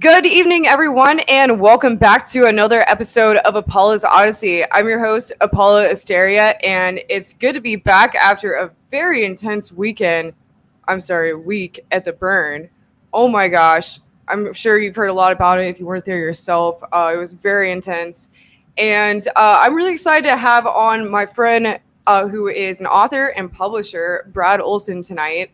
Good evening, everyone, and welcome back to another episode of Apolla's Odyssey. I'm your host, Apolla Asteria, and it's good to be back after a very intense week at the Burn. Oh my gosh, I'm sure you've heard a lot about it if you weren't there yourself. It was very intense, and I'm really excited to have on my friend who is an author and publisher, Brad Olsen, tonight.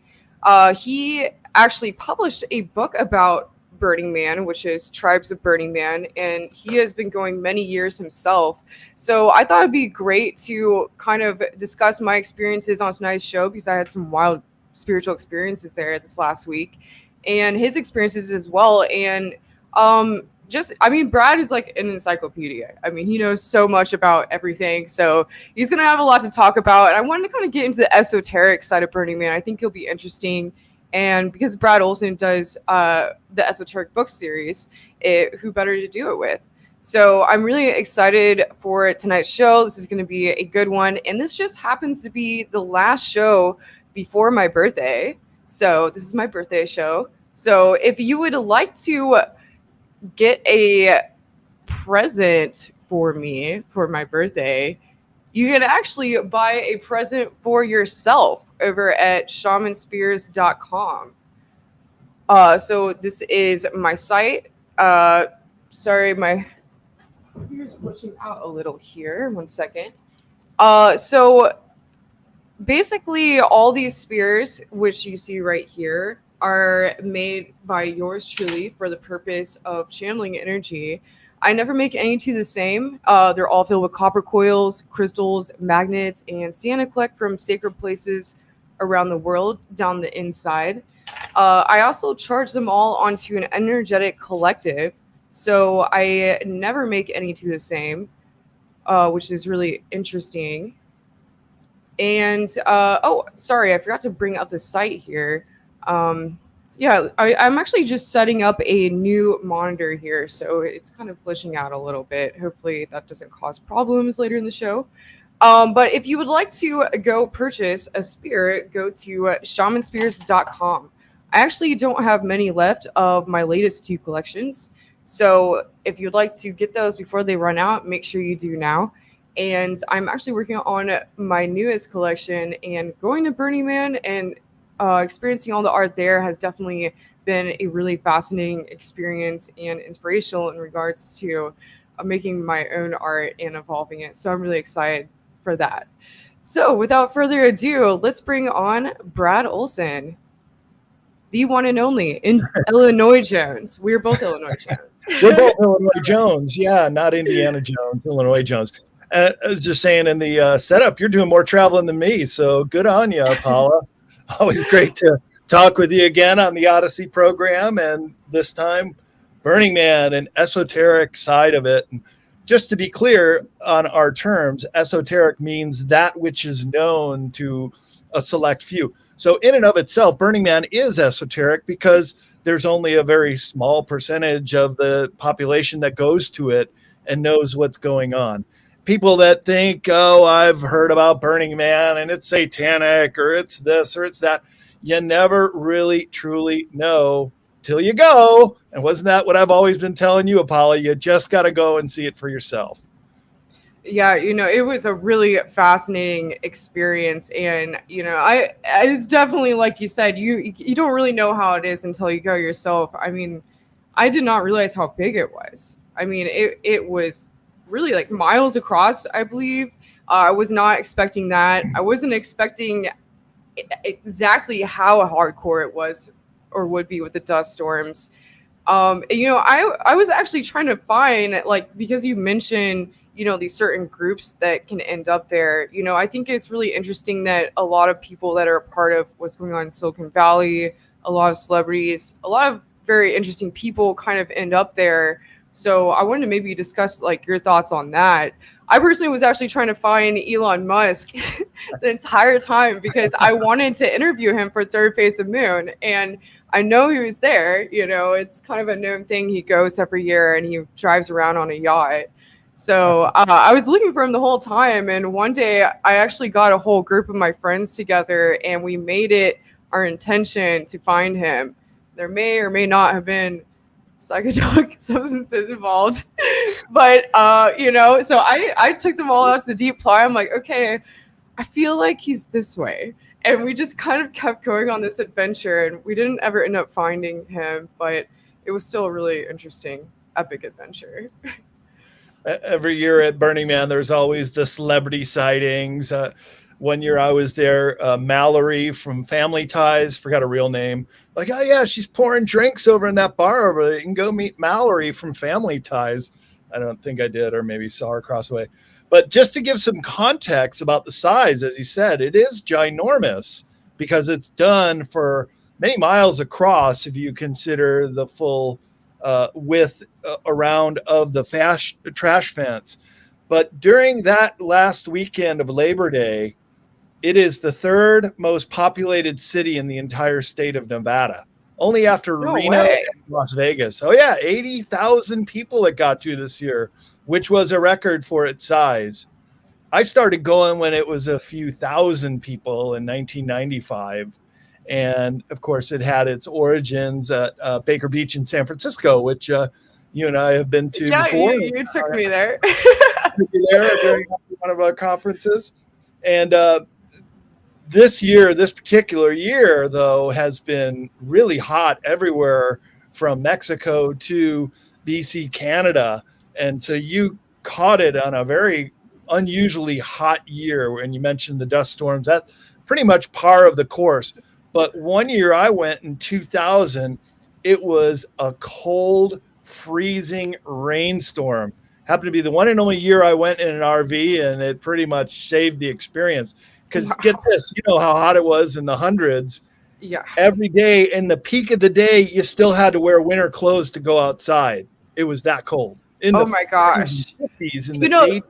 He actually published a book about Burning Man, which is Tribes of Burning Man, and he has been going many years himself. So I thought it'd be great to kind of discuss my experiences on tonight's show, because I had some wild spiritual experiences there this last week, and his experiences as well. And Brad is like an encyclopedia. I mean, he knows so much about everything, so he's gonna have a lot to talk about. And I wanted to kind of get into the esoteric side of Burning Man. I think it'll be interesting. And because Brad Olsen does the Esoteric book series, who better to do it with? So I'm really excited for tonight's show. This is going to be a good one. And this just happens to be the last show before my birthday. So this is my birthday show. So if you would like to get a present for me for my birthday, you can actually buy a present for yourself over at shamanspears.com. So this is my site. Sorry, my computer's glitching out a little here. 1 second. So basically all these spears, which you see right here, are made by yours truly for the purpose of channeling energy. I never make any two the same. They're all filled with copper coils, crystals, magnets, and sienna collect from sacred places around the world down the inside. I also charge them all onto an energetic collective, so I never make any two the same, which is really interesting. And sorry, I forgot to bring up the site here. I'm actually just setting up a new monitor here, so it's kind of glitching out a little bit. Hopefully that doesn't cause problems later in the show. But if you would like to go purchase a spear, go to shamanspears.com. I actually don't have many left of my latest two collections. So if you'd like to get those before they run out, make sure you do now. And I'm actually working on my newest collection, and going to Burning Man and experiencing all the art there has definitely been a really fascinating experience and inspirational in regards to making my own art and evolving it. So I'm really excited for that. So without further ado, let's bring on Brad Olsen, the one and only in Illinois Jones. We're both Illinois Jones. We're both Illinois Jones. Yeah, not Indiana Jones, Illinois Jones. I was just saying in the setup, you're doing more traveling than me. So good on you, Apolla. Always great to talk with you again on the Odyssey program. And this time, Burning Man, an esoteric side of it. And just to be clear on our terms, esoteric means that which is known to a select few. So in and of itself, Burning Man is esoteric because there's only a very small percentage of the population that goes to it and knows what's going on. People that think, oh, I've heard about Burning Man and it's satanic or it's this or it's that, you never really truly know till you go. And wasn't that what I've always been telling you, Apolla? You just got to go and see it for yourself. Yeah, it was a really fascinating experience, and it's definitely like you said, you don't really know how it is until you go yourself. I mean, I did not realize how big it was. I mean, it was really like miles across, I believe. I was not expecting that. I wasn't expecting exactly how hardcore it was or would be with the dust storms. I was actually trying to find, like, because you mentioned, these certain groups that can end up there. I think it's really interesting that a lot of people that are a part of what's going on in Silicon Valley, a lot of celebrities, a lot of very interesting people kind of end up there. So I wanted to maybe discuss like your thoughts on that. I personally was actually trying to find Elon Musk the entire time because I wanted to interview him for Third Face of Moon, and I know he was there. It's kind of a known thing. He goes every year and he drives around on a yacht. So I was looking for him the whole time. And one day I actually got a whole group of my friends together and we made it our intention to find him. There may or may not have been psychedelic substances involved. But, so I took them all out to the deep play. I'm like, okay, I feel like he's this way. And we just kind of kept going on this adventure, and we didn't ever end up finding him, but it was still a really interesting, epic adventure. Every year at Burning Man, there's always the celebrity sightings. One year I was there, Mallory from Family Ties, forgot her real name. Like, oh yeah, she's pouring drinks over in that bar over there. You can go meet Mallory from Family Ties. I don't think I did, or maybe saw her across the way. But just to give some context about the size, as you said, it is ginormous because it's done for many miles across if you consider the full width around of the trash fence. But during that last weekend of Labor Day, it is the third most populated city in the entire state of Nevada, only after No Reno way. and Las Vegas. Oh yeah, 80,000 people it got to this year, which was a record for its size. I started going when it was a few thousand people in 1995. And of course, it had its origins at Baker Beach in San Francisco, which you and I have been to Yeah, before. you took me there. There during one of our conferences. And this particular year, though, has been really hot everywhere from Mexico to BC, Canada. And so you caught it on a very unusually hot year when you mentioned the dust storms. That's pretty much par of the course. But one year I went in 2000, it was a cold, freezing rainstorm. Happened to be the one and only year I went in an RV, and it pretty much saved the experience. Because get this, you know how hot it was in the hundreds. Yeah. Every day in the peak of the day, you still had to wear winter clothes to go outside. It was that cold. Oh my gosh. 50s, in the 80s.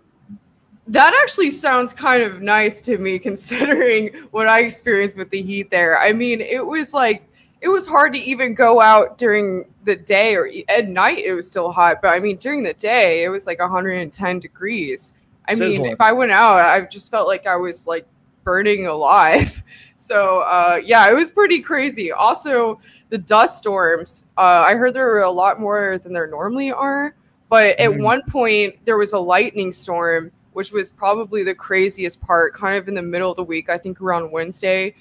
That actually sounds kind of nice to me considering what I experienced with the heat there. I mean, it was hard to even go out during the day, or at night it was still hot. But I mean, during the day, it was like 110 degrees. I mean, if I went out, I just felt like I was like burning alive. So yeah, it was pretty crazy. Also, the dust storms, I heard there were a lot more than there normally are. But at one point, there was a lightning storm, which was probably the craziest part, kind of in the middle of the week, I think around Wednesday.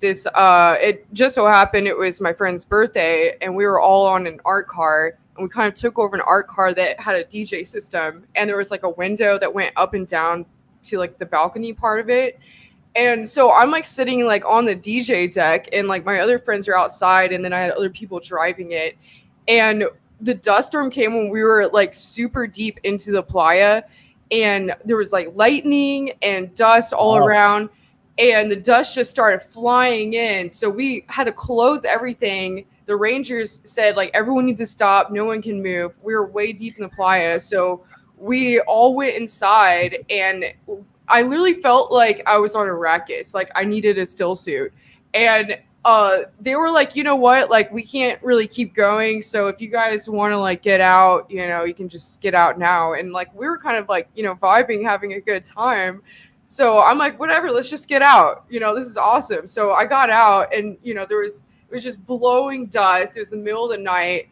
It just so happened it was my friend's birthday, and we were all on an art car, and we kind of took over an art car that had a DJ system, and there was like a window that went up and down to like the balcony part of it. And so I'm like sitting like on the DJ deck, and like my other friends are outside, and then I had other people driving it. And the dust storm came when we were like super deep into the playa, and there was like lightning and dust all around, and the dust just started flying in. So we had to close everything. The rangers said like everyone needs to stop, no one can move. We were way deep in the playa, so we all went inside, and I literally felt like I was on Arrakis. Like I needed a still suit. And they were like, you know what? Like we can't really keep going. So if you guys want to like get out, you can just get out now. And like we were kind of like, vibing, having a good time. So I'm like, whatever, let's just get out. This is awesome. So I got out, and it was just blowing dust. It was the middle of the night.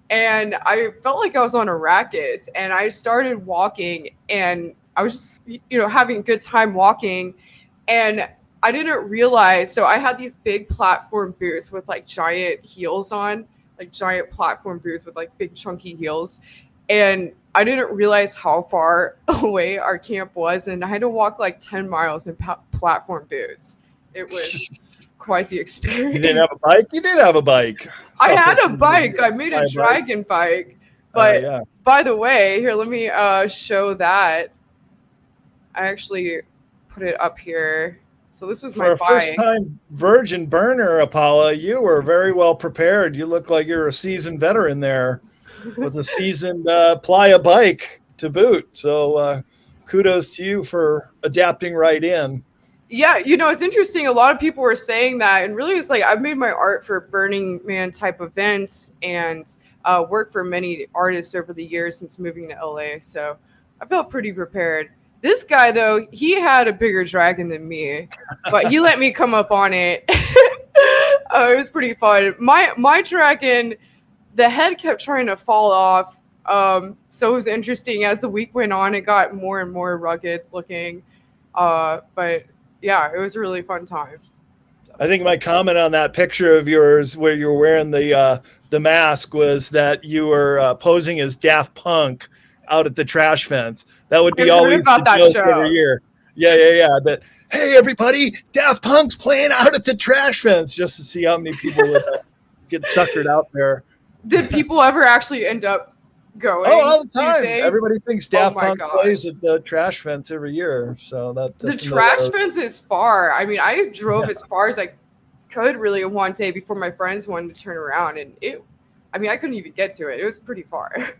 And I felt like I was on Arrakis, and I started walking, and I was just, having a good time walking, and I didn't realize. So I had these big platform boots with like giant heels on, like giant platform boots with like big chunky heels. And I didn't realize how far away our camp was. And I had to walk like 10 miles in platform boots. It was quite the experience. You didn't have a bike? You did have a bike. I had a bike. I made a dragon bike. But by the way, here, let me show that. I actually put it up here. So this was my bike. For a first-time virgin burner, Apolla, you were very well prepared. You look like you're a seasoned veteran there with a seasoned playa bike to boot. So kudos to you for adapting right in. Yeah, it's interesting. A lot of people were saying that, and really it's like I've made my art for Burning Man type events and worked for many artists over the years since moving to LA. So I felt pretty prepared. This guy, though, he had a bigger dragon than me, but he let me come up on it. It was pretty fun. My dragon, the head kept trying to fall off. So it was interesting. As the week went on, it got more and more rugged looking. But yeah, it was a really fun time. I think my comment on that picture of yours where you were wearing the mask was that you were posing as Daft Punk out at the trash fence. That would be always the joke every year. Yeah. That, hey, everybody, Daft Punk's playing out at the trash fence, just to see how many people would get suckered out there. Did people ever actually end up going? Oh, all the time. Everybody thinks Daft Punk plays at the trash fence every year. So that's the trash fence is far. I mean, I drove as far as I could really one day before my friends wanted to turn around, and I couldn't even get to it. It was pretty far.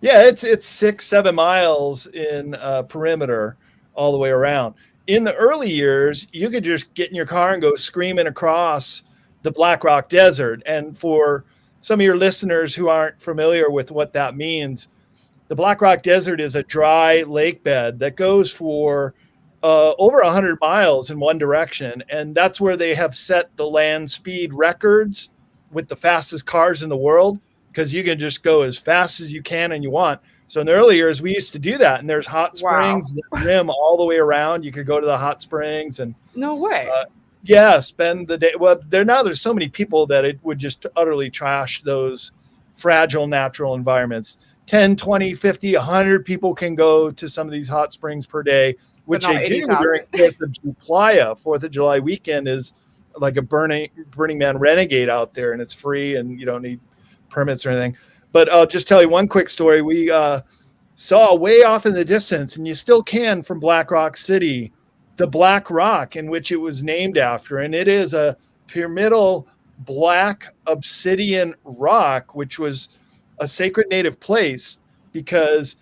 Yeah, it's 6-7 miles in perimeter all the way around. In the early years, you could just get in your car and go screaming across the Black Rock Desert. And for some of your listeners who aren't familiar with what that means, the Black Rock Desert is a dry lake bed that goes for over 100 miles in one direction. And that's where they have set the land speed records with the fastest cars in the world, because you can just go as fast as you can and you want. So in the early years, we used to do that. And there's hot springs that rim all the way around. You could go to the hot springs and no way. Spend the day. Well, there's so many people that it would just utterly trash those fragile natural environments. 10, 20, 50, 100 people can go to some of these hot springs per day, which they do during 4th of July. 4th of July weekend is like a Burning Man renegade out there, and it's free and you don't need permits or anything. But I'll just tell you one quick story. We saw way off in the distance, and you still can from Black Rock City, the Black Rock in which it was named after. And it is a pyramidal black obsidian rock, which was a sacred native place because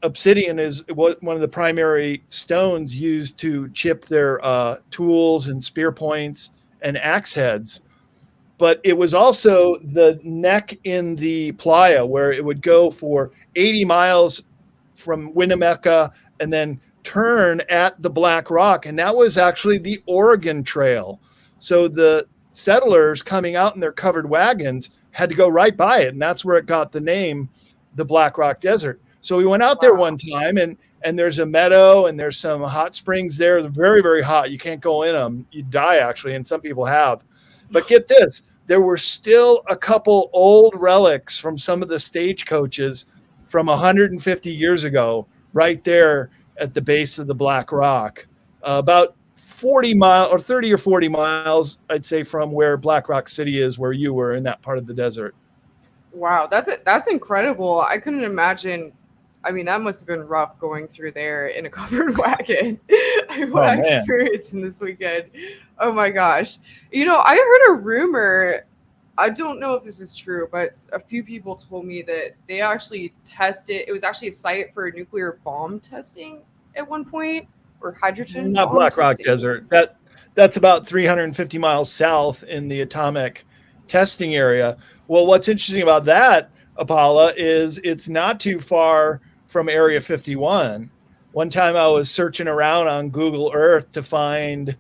obsidian is one of the primary stones used to chip their tools and spear points and axe heads. But it was also the neck in the playa where it would go for 80 miles from Winnemucca and then turn at the Black Rock. And that was actually the Oregon Trail. So the settlers coming out in their covered wagons had to go right by it. And that's where it got the name, the Black Rock Desert. So we went out there one time and there's a meadow and there's some hot springs there. They're very, very hot. You can't go in them. You die actually. And some people have. But get this, there were still a couple old relics from some of the stagecoaches from 150 years ago right there at the base of the Black Rock. About 40 miles or 30 or 40 miles, I'd say, from where Black Rock City is, where you were in that part of the desert. Wow, that's incredible. I couldn't imagine. I mean, that must have been rough going through there in a covered wagon. What I experienced in this weekend. Oh my gosh. I heard a rumor. I don't know if this is true, but a few people told me that they actually tested. It was actually a site for nuclear bomb testing at one point, or hydrogen. Not Black Rock Desert. That's about 350 miles south in the atomic testing area. Well, what's interesting about that, Apolla, is it's not too far from Area 51. One time I was searching around on Google Earth to find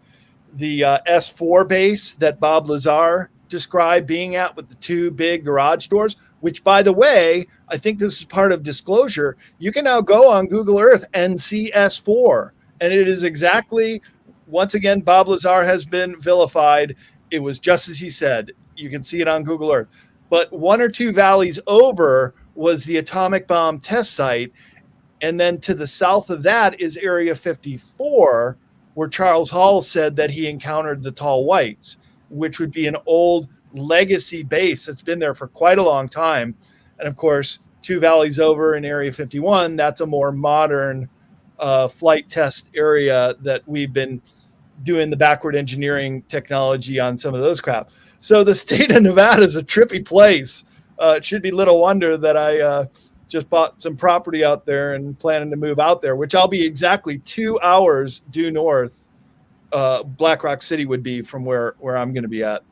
the S4 base that Bob Lazar described being at with the two big garage doors, which, by the way, I think this is part of disclosure. You can now go on Google Earth and see S4. And it is exactly, once again, Bob Lazar has been vilified. It was just as he said. You can see it on Google Earth. But 1 or 2 valleys over was the atomic bomb test site. And then to the south of that is Area 54, where Charles Hall said that he encountered the tall whites, which would be an old legacy base that's been there for quite a long time. And of course, 2 valleys over in Area 51, that's a more modern flight test area that we've been doing the backward engineering technology on some of those crap. So the state of Nevada is a trippy place. It should be little wonder that I just bought some property out there and planning to move out there, which I'll be exactly 2 hours due north. Black Rock City would be from where I'm going to be at.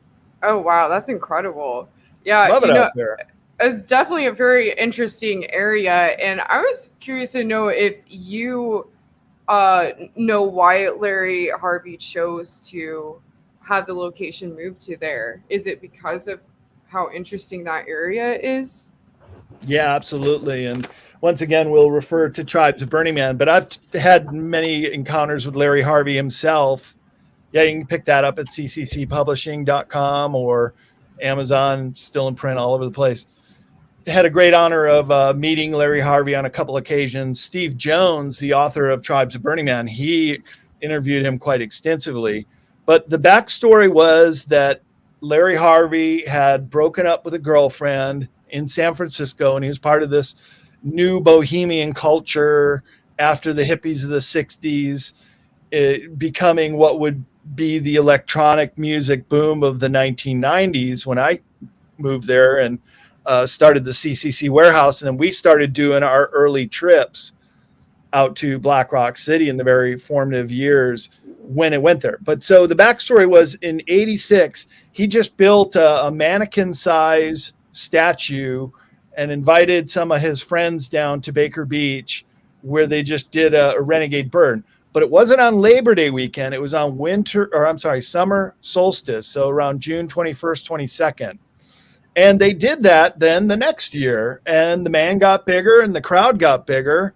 Oh, wow. That's incredible. Yeah. Love it out there. It's definitely a very interesting area. And I was curious to know if you know why Larry Harvey chose to have the location moved to there. Is it because of how interesting that area is? Yeah, absolutely. And once again, we'll refer to Tribes of Burning Man, but I've had many encounters with Larry Harvey himself. Yeah, you can pick that up at cccpublishing.com or Amazon, still in print all over the place. Had a great honor of meeting Larry Harvey on a couple occasions. Steve Jones, the author of Tribes of Burning Man, he interviewed him quite extensively. But the backstory was that Larry Harvey had broken up with a girlfriend in San Francisco, and he was part of this new bohemian culture after the hippies of the 60s, becoming what would be the electronic music boom of the 1990s when I moved there and started the CCC warehouse. And then we started doing our early trips out to Black Rock City in the very formative years when it went there. But so the backstory was in 86, he just built a mannequin size statue and invited some of his friends down to Baker Beach, where they just did a renegade burn. But it wasn't on Labor Day weekend. It was on summer solstice. So around June 21st, 22nd. And they did that then the next year, and the man got bigger and the crowd got bigger.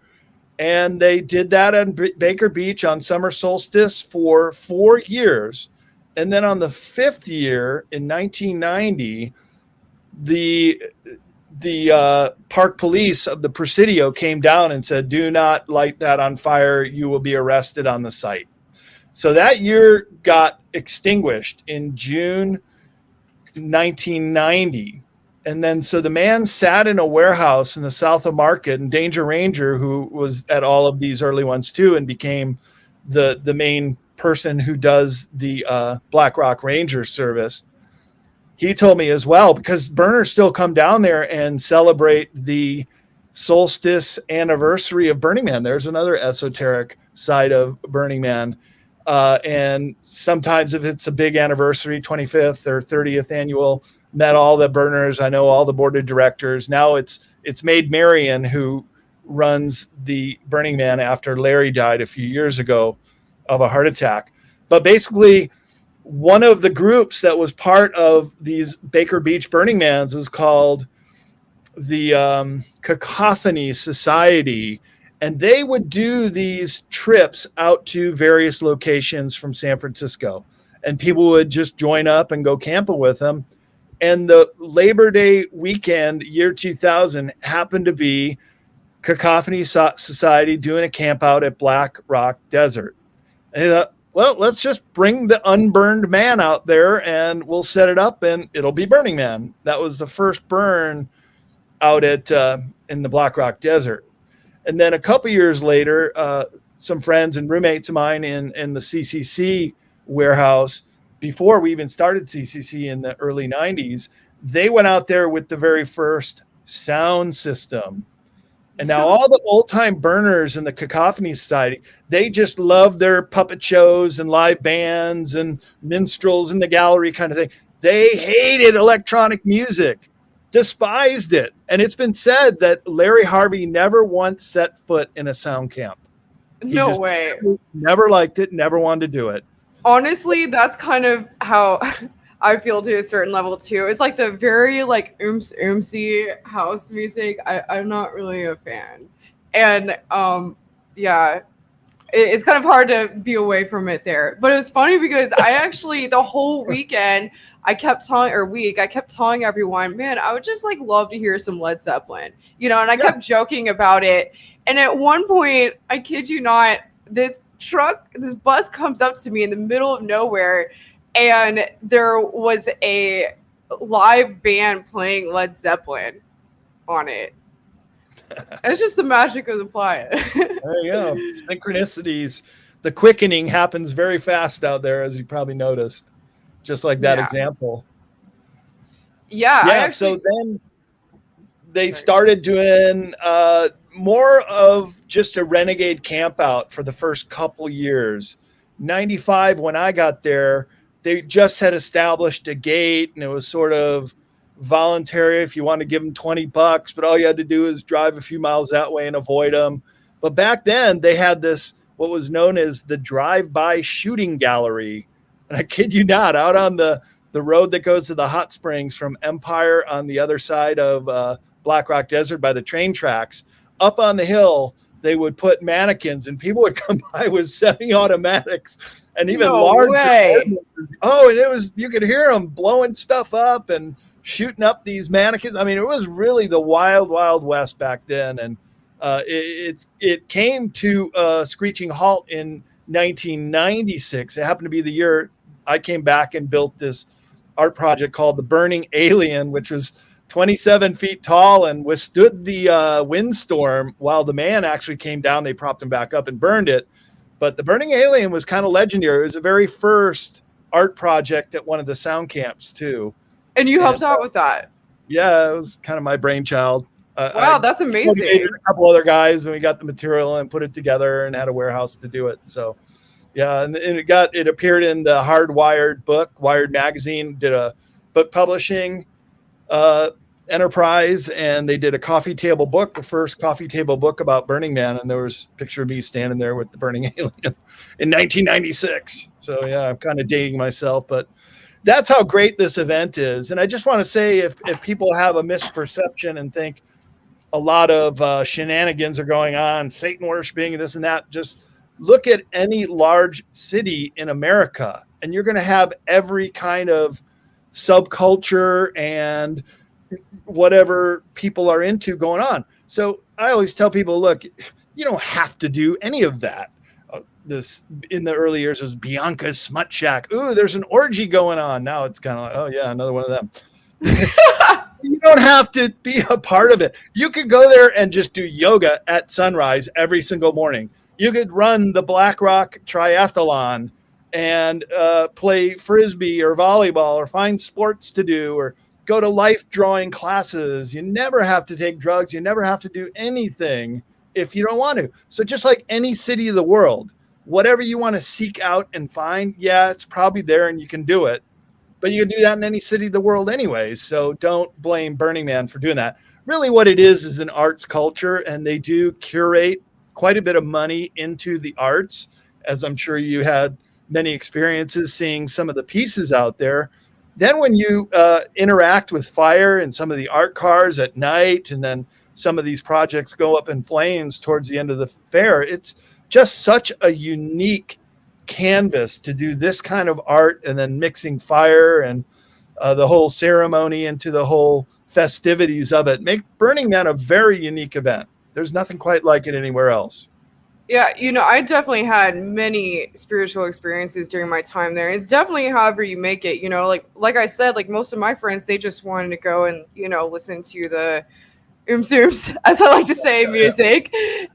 And they did that on Baker Beach on summer solstice for 4 years. And then on the 5th year in 1990, the park police of the Presidio came down and said, do not light that on fire. You will be arrested on the site. So that year got extinguished in June 1990. And then so the man sat in a warehouse in the south of Market, and Danger Ranger, who was at all of these early ones too, and became the main person who does the Black Rock Ranger service, he told me as well, because burners still come down there and celebrate the solstice anniversary of Burning Man. There's another esoteric side of Burning Man. And sometimes if it's a big anniversary, 25th or 30th annual, met all the burners. I know all the board of directors. Now it's Maid Marian who runs the Burning Man after Larry died a few years ago of a heart attack. But basically, one of the groups that was part of these Baker Beach Burning Mans is called the Cacophony Society. And they would do these trips out to various locations from San Francisco. And people would just join up and go camping with them. And the Labor Day weekend, year 2000, happened to be Cacophony Society doing a camp out at Black Rock Desert. And they thought, well, let's just bring the unburned man out there and we'll set it up and it'll be Burning Man. That was the first burn out at in the Black Rock Desert. And then a couple years later, some friends and roommates of mine in the CCC warehouse, before we even started CCC in the early 90s, they went out there with the very first sound system. And now all the old-time burners in the Cacophony Society, they just love their puppet shows and live bands and minstrels in the gallery kind of thing. They hated electronic music, despised it. And it's been said that Larry Harvey never once set foot in a sound camp. No way. Never liked it, never wanted to do it. Honestly, that's kind of how I feel to a certain level too. It's like the very like oomsy house music. I'm not really a fan. And yeah, it's kind of hard to be away from it there. But it was funny because I actually the whole weekend I kept telling everyone, man, I would just like love to hear some Led Zeppelin, and I kept joking about it. And at one point, I kid you not, this bus comes up to me in the middle of nowhere, and there was a live band playing Led Zeppelin on it. It's just the magic of the playa. There you go. Synchronicities. The quickening happens very fast out there, as you probably noticed. Just like that example. Yeah. So then they started doing more of just a renegade camp out for the first couple years. 95, when I got there, they just had established a gate, and it was sort of voluntary if you want to give them $20, but all you had to do is drive a few miles that way and avoid them. But back then they had this, what was known as the drive-by shooting gallery. And I kid you not, out on the road that goes to the hot springs from Empire on the other side of Black Rock Desert by the train tracks, up on the hill, they would put mannequins, and people would come by with semi-automatics and even larger. Oh, and it was, you could hear them blowing stuff up and shooting up these mannequins. I mean, it was really the wild, wild west back then. And it came to a screeching halt in 1996. It happened to be the year I came back and built this art project called The Burning Alien, which was 27 feet tall and withstood the windstorm while the man actually came down. They propped him back up and burned it. But The Burning Alien was kind of legendary. It was the very first art project at one of the sound camps too. And you helped out with that? Yeah, it was kind of my brainchild. Wow, that's amazing. A couple other guys, and we got the material and put it together and had a warehouse to do it. So yeah, and it appeared in the Hardwired book. Wired magazine did a book publishing enterprise, and they did a coffee table book, the first coffee table book about Burning Man, and there was a picture of me standing there with the Burning Alien in 1996. So yeah, I'm kind of dating myself, but that's how great this event is. And I just want to say, if people have a misperception and think a lot of shenanigans are going on, Satan worshiping, this and that, just look at any large city in America, and you're going to have every kind of subculture and whatever people are into going on. So I always tell people, look, you don't have to do any of that. This in the early years was Bianca's Smut Shack. Ooh, there's an orgy going on. Now it's kind of like, oh yeah, another one of them. You don't have to be a part of it. You could go there and just do yoga at sunrise every single morning. You could run the Black Rock Triathlon and play Frisbee or volleyball or find sports to do or go to life drawing classes. You never have to take drugs. You never have to do anything if you don't want to. So just like any city of the world, whatever you want to seek out and find, yeah, it's probably there and you can do it. But you can do that in any city of the world anyways. So don't blame Burning Man for doing that. Really what it is an arts culture, and they do curate quite a bit of money into the arts, as I'm sure you had many experiences seeing some of the pieces out there. Then when you interact with fire and some of the art cars at night, and then some of these projects go up in flames towards the end of the fair, it's just such a unique canvas to do this kind of art, and then mixing fire and the whole ceremony into the whole festivities of it. Make Burning Man a very unique event. There's nothing quite like it anywhere else. Yeah, I definitely had many spiritual experiences during my time there. It's definitely however you make it, like I said, like most of my friends, they just wanted to go and, listen to the ooms, as I like to say, music.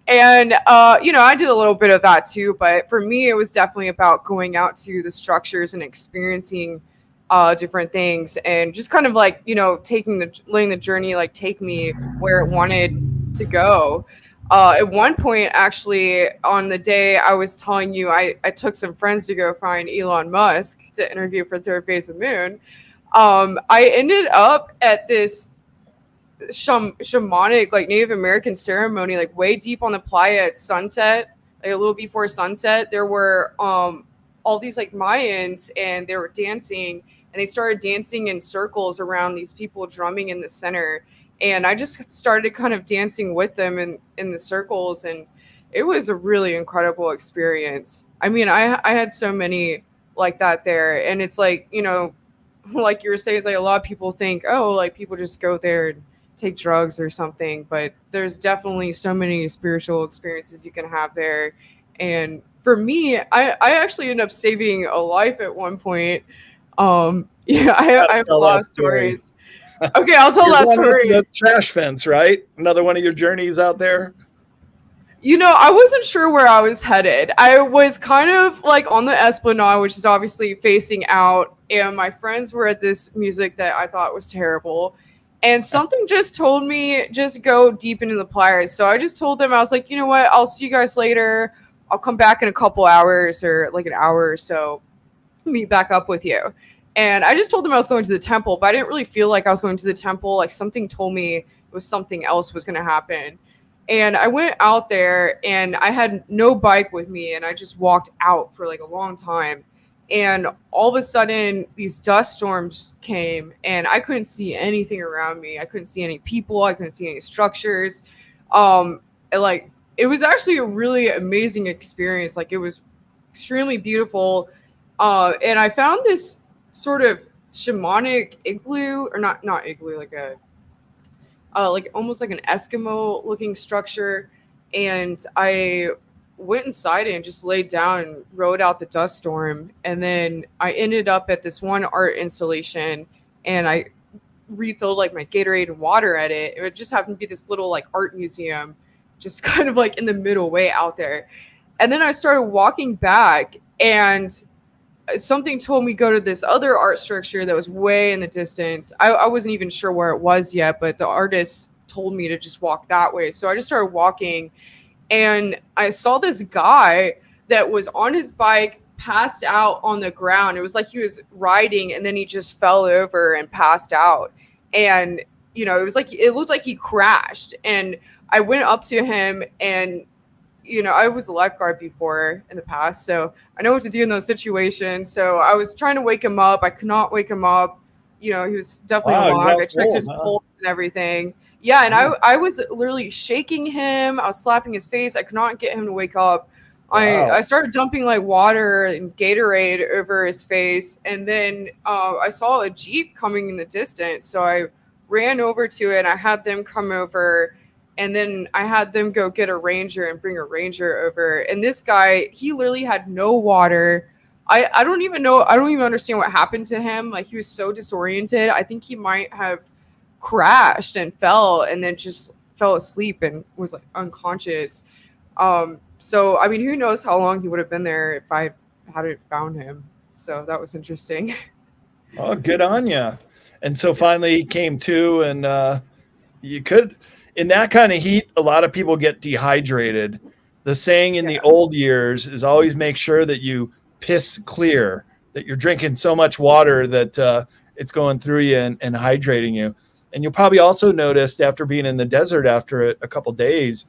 And, I did a little bit of that too. But for me, it was definitely about going out to the structures and experiencing different things, and just kind of like, letting the journey like take me where it wanted to go. At one point, actually, on the day I was telling you, I took some friends to go find Elon Musk to interview for Third Phase of Moon. I ended up at this shamanic, like Native American ceremony, like way deep on the playa at sunset, like a little before sunset. There were all these like Mayans, and they were dancing, and they started dancing in circles around these people drumming in the center. And I just started kind of dancing with them in the circles, and it was a really incredible experience. I mean, I had so many like that there, and it's like, you know, like you were saying, it's like a lot of people think, oh, like people just go there and take drugs or something, but there's definitely so many spiritual experiences you can have there. And for me, I actually ended up saving a life at one point. Yeah, I Gotta have a tell lot that of story. stories. Okay, I'll tell You're that going into story. the trash fence, right? Another one of your journeys out there. You know, I wasn't sure where I was headed. I was kind of like on the Esplanade, which is obviously facing out, and my friends were at this music that I thought was terrible. And something just told me just go deep into the pliers. So I just told them, I was like, you know what, I'll see you guys later. I'll come back in a couple hours or like an hour or so, meet back up with you. And I just told them I was going to the temple, but I didn't really feel like I was going to the temple. Like something told me it was something else was going to happen. And I went out there and I had no bike with me, and I just walked out for like a long time. And all of a sudden these dust storms came and I couldn't see anything around me. I couldn't see any people. I couldn't see any structures. Like it was actually a really amazing experience. Like it was extremely beautiful. And I found this sort of shamanic igloo, or not igloo, like a like almost like an Eskimo looking structure. And I went inside it and just laid down and rode out the dust storm. And then I ended up at this one art installation, and I refilled like my Gatorade and water at it. It just happened to be this little like art museum, just kind of like in the middle way out there. And then I started walking back, and something told me go to this other art structure that was way in the distance. I wasn't even sure where it was yet, but the artist told me to just walk that way. So I just started walking, and I saw this guy that was on his bike, passed out on the ground. It was like he was riding and then he just fell over and passed out. And, you know, it was like, it looked like he crashed. And I went up to him, and you know, I was a lifeguard before in the past, so I know what to do in those situations. So I was trying to wake him up. I could not wake him up. You know, he was definitely Wow, alive. I he's checked out his cold, huh? pulse and everything. Yeah, and I was literally shaking him. I was slapping his face. I could not get him to wake up. Wow. I started dumping like water and Gatorade over his face, and then I saw a Jeep coming in the distance. So I ran over to it, and I had them come over. And then I had them go get a ranger and bring a ranger over. And this guy, he literally had no water. I don't even know. I don't even understand what happened to him. Like he was so disoriented. I think he might have crashed and fell and then just fell asleep and was like unconscious. So, I mean, who knows how long he would have been there if I hadn't found him. So that was interesting. Oh, good on you. And so finally he came to, and you could, in that kind of heat, a lot of people get dehydrated. The saying in the old years is always make sure that you piss clear, that you're drinking so much water that it's going through you and hydrating you. And you'll probably also notice after being in the desert after a couple days,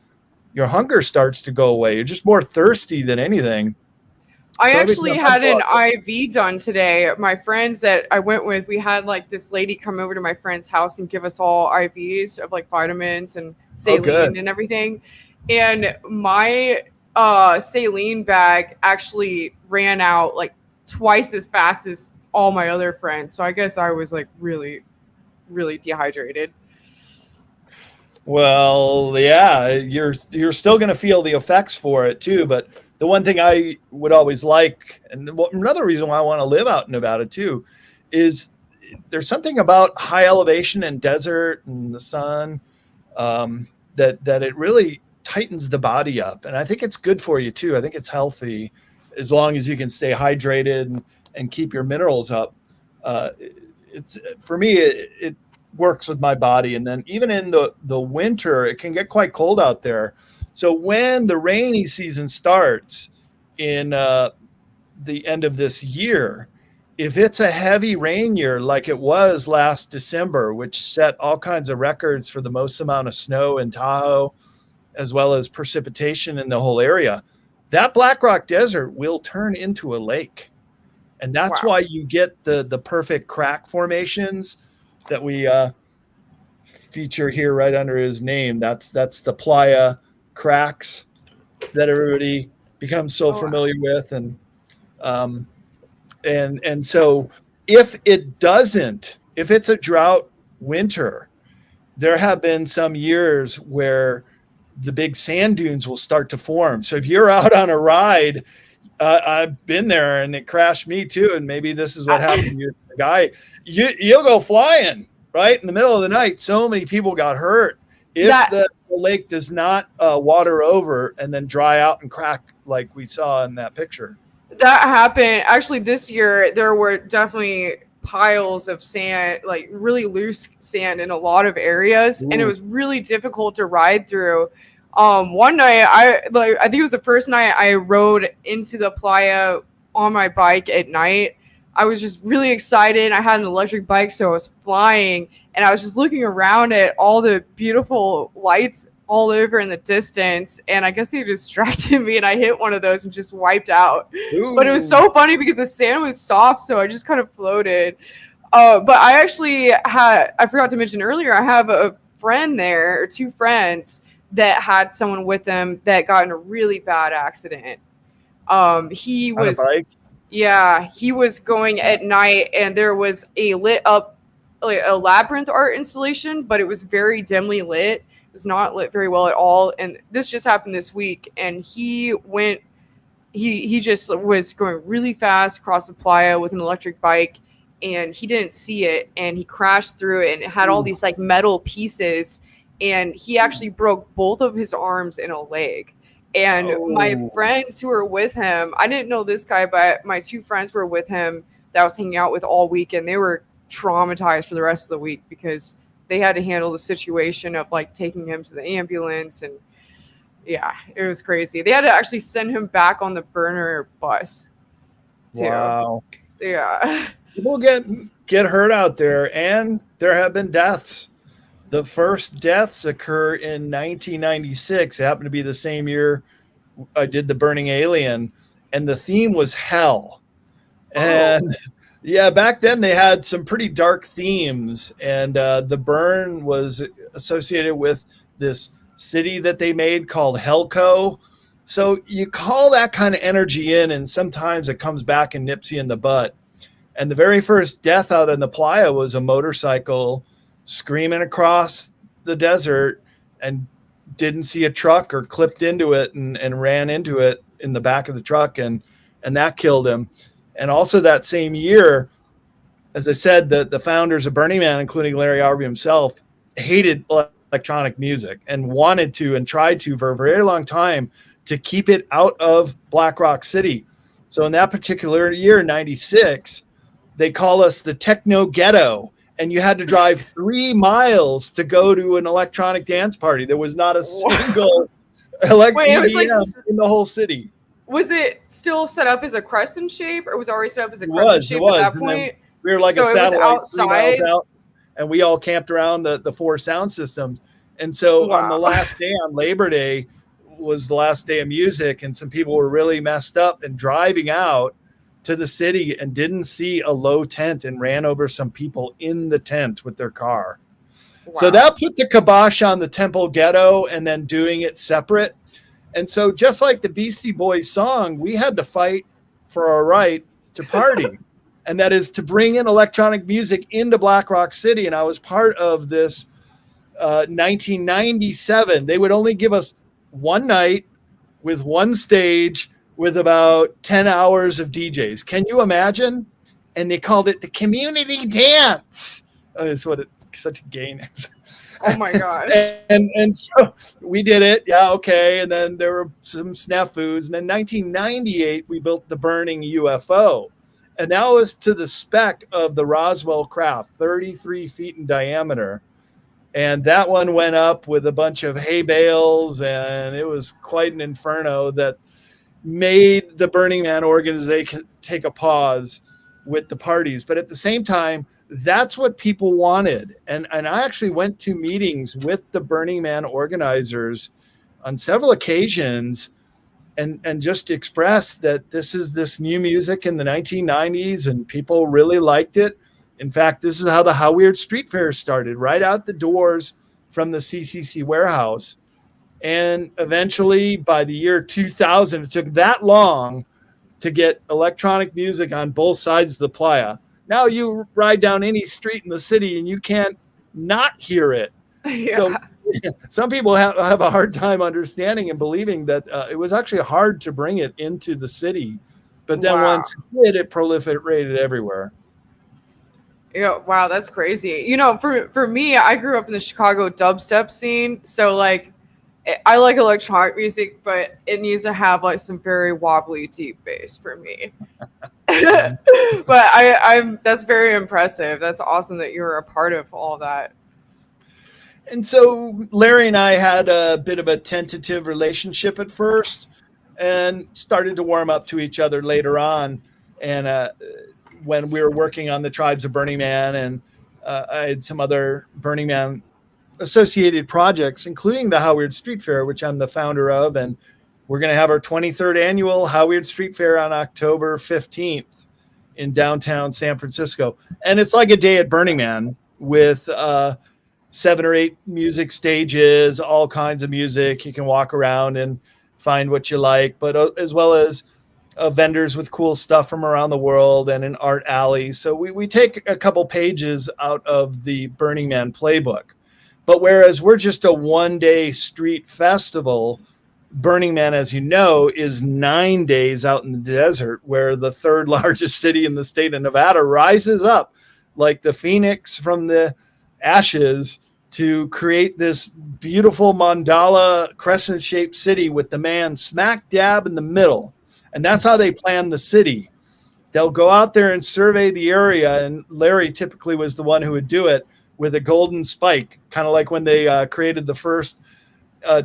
your hunger starts to go away. You're just more thirsty than anything. I actually had an IV done today. My friends that I went with, we had like this lady come over to my friend's house and give us all IVs of like vitamins and saline and everything. And my saline bag actually ran out like twice as fast as all my other friends. So I guess I was like really, really dehydrated. Well, yeah, you're still going to feel the effects for it too. But the one thing I would always like, and another reason why I want to live out in Nevada too, is there's something about high elevation and desert and the sun that it really tightens the body up, and I think it's good for you too. I think it's healthy as long as you can stay hydrated and keep your minerals up. It's for me, it works with my body. And then even in the winter, it can get quite cold out there. So when the rainy season starts in the end of this year, if it's a heavy rain year like it was last December, which set all kinds of records for the most amount of snow in Tahoe, as well as precipitation in the whole area, that Black Rock Desert will turn into a lake. And that's Wow. why you get the perfect crack formations that we feature here right under his name. That's the playa cracks that everybody becomes so Oh, wow. familiar with. And so if it's a drought winter, there have been some years where the big sand dunes will start to form. So if you're out on a ride, I've been there and it crashed me too. And maybe this is what happened to you, the guy. You'll go flying right in the middle of the night. So many people got hurt if the lake does not water over and then dry out and crack like we saw in that picture. That happened. Actually, this year, there were definitely piles of sand, like really loose sand in a lot of areas. Ooh. And it was really difficult to ride through. One night, I think it was the first night I rode into the playa on my bike at night. I was just really excited. I had an electric bike, so I was flying, and I was just looking around at all the beautiful lights all over in the distance, and I guess they distracted me, and I hit one of those and just wiped out. Ooh. But it was so funny because the sand was soft, so I just kind of floated. But I forgot to mention earlier, I have a friend there, or two friends, that had someone with them that got in a really bad accident. He was on a bike? Yeah, he was going at night, and there was a lit up, like a labyrinth art installation, but it was very dimly lit. It was not lit very well at all. And this just happened this week, and he just was going really fast across the playa with an electric bike, and he didn't see it, and he crashed through it, and it had all these like metal pieces, and he actually broke both of his arms and a leg. And my friends who were with him, I didn't know this guy, but my two friends were with him that I was hanging out with all week, and they were traumatized for the rest of the week because they had to handle the situation of like taking him to the ambulance. And yeah, it was crazy. They had to actually send him back on the burner bus too. Wow. Yeah. People get hurt out there, and there have been deaths. The first deaths occur in 1996. It happened to be the same year I did The Burning Alien, and the theme was hell. And yeah, back then they had some pretty dark themes, and the burn was associated with this city that they made called Hellco. So you call that kind of energy in, and sometimes it comes back and nips you in the butt. And the very first death out in the playa was a motorcycle screaming across the desert and didn't see a truck or clipped into it and ran into it in the back of the truck, and that killed him. And also that same year, as I said, the founders of Burning Man, including Larry Aubrey himself, hated electronic music and wanted to and tried to for a very long time to keep it out of Black Rock City. So in that particular year, 96, they call us the techno ghetto. And you had to drive 3 miles to go to an electronic dance party. There was not a single electronic EDM in the whole city. Was it still set up as a crescent shape, or was it already set up as a crescent shape at that point? We were like a satellite 3 miles out, and we all camped around the 4 sound systems. And so on the last day, on Labor Day, was the last day of music, and some people were really messed up and driving out to the city and didn't see a low tent and ran over some people in the tent with their car. Wow. So that put the kibosh on the Temple Ghetto and then doing it separate. And so just like the Beastie Boys song, we had to fight for our right to party. And that is to bring in electronic music into Black Rock City. And I was part of this 1997. They would only give us one night with one stage with about 10 hours of DJs. Can you imagine? And they called it the Community Dance. That's what such a gay name. Oh my God. and so we did it. Yeah, okay. And then there were some snafus. And then 1998, we built the Burning UFO. And that was to the spec of the Roswell craft, 33 feet in diameter. And that one went up with a bunch of hay bales, and it was quite an inferno that made the Burning Man organization take a pause with the parties. But at the same time, that's what people wanted. And I actually went to meetings with the Burning Man organizers on several occasions and just express that this is this new music in the 1990s and people really liked it. In fact, this is how the Weird Street Faire started, right out the doors from the CCC warehouse. And eventually by the year 2000, it took that long to get electronic music on both sides of the playa. Now you ride down any street in the city and you can't not hear it. Yeah. So some people have a hard time understanding and believing that it was actually hard to bring it into the city. But then once it did, it proliferated everywhere. Yeah, wow, that's crazy. You know, for me, I grew up in the Chicago dubstep scene, so like I like electronic music, but it needs to have like some very wobbly deep bass for me. But I'm that's very impressive. That's awesome that you were a part of all that. And so Larry and I had a bit of a tentative relationship at first and started to warm up to each other later on. And when we were working on the Tribes of Burning Man, and I had some other Burning Man associated projects, including the Weird Street Faire, which I'm the founder of. And we're going to have our 23rd annual Weird Street Faire on October 15th in downtown San Francisco. And it's like a day at Burning Man with 7 or 8 music stages, all kinds of music. You can walk around and find what you like, but as well as vendors with cool stuff from around the world and an art alley. So we take a couple pages out of the Burning Man playbook. But whereas we're just a one-day street festival, Burning Man, as you know, is 9 days out in the desert, where the third largest city in the state of Nevada rises up like the phoenix from the ashes to create this beautiful mandala crescent-shaped city with the man smack dab in the middle. And that's how they plan the city. They'll go out there and survey the area, and Larry typically was the one who would do it with a golden spike, kind of like when they created the first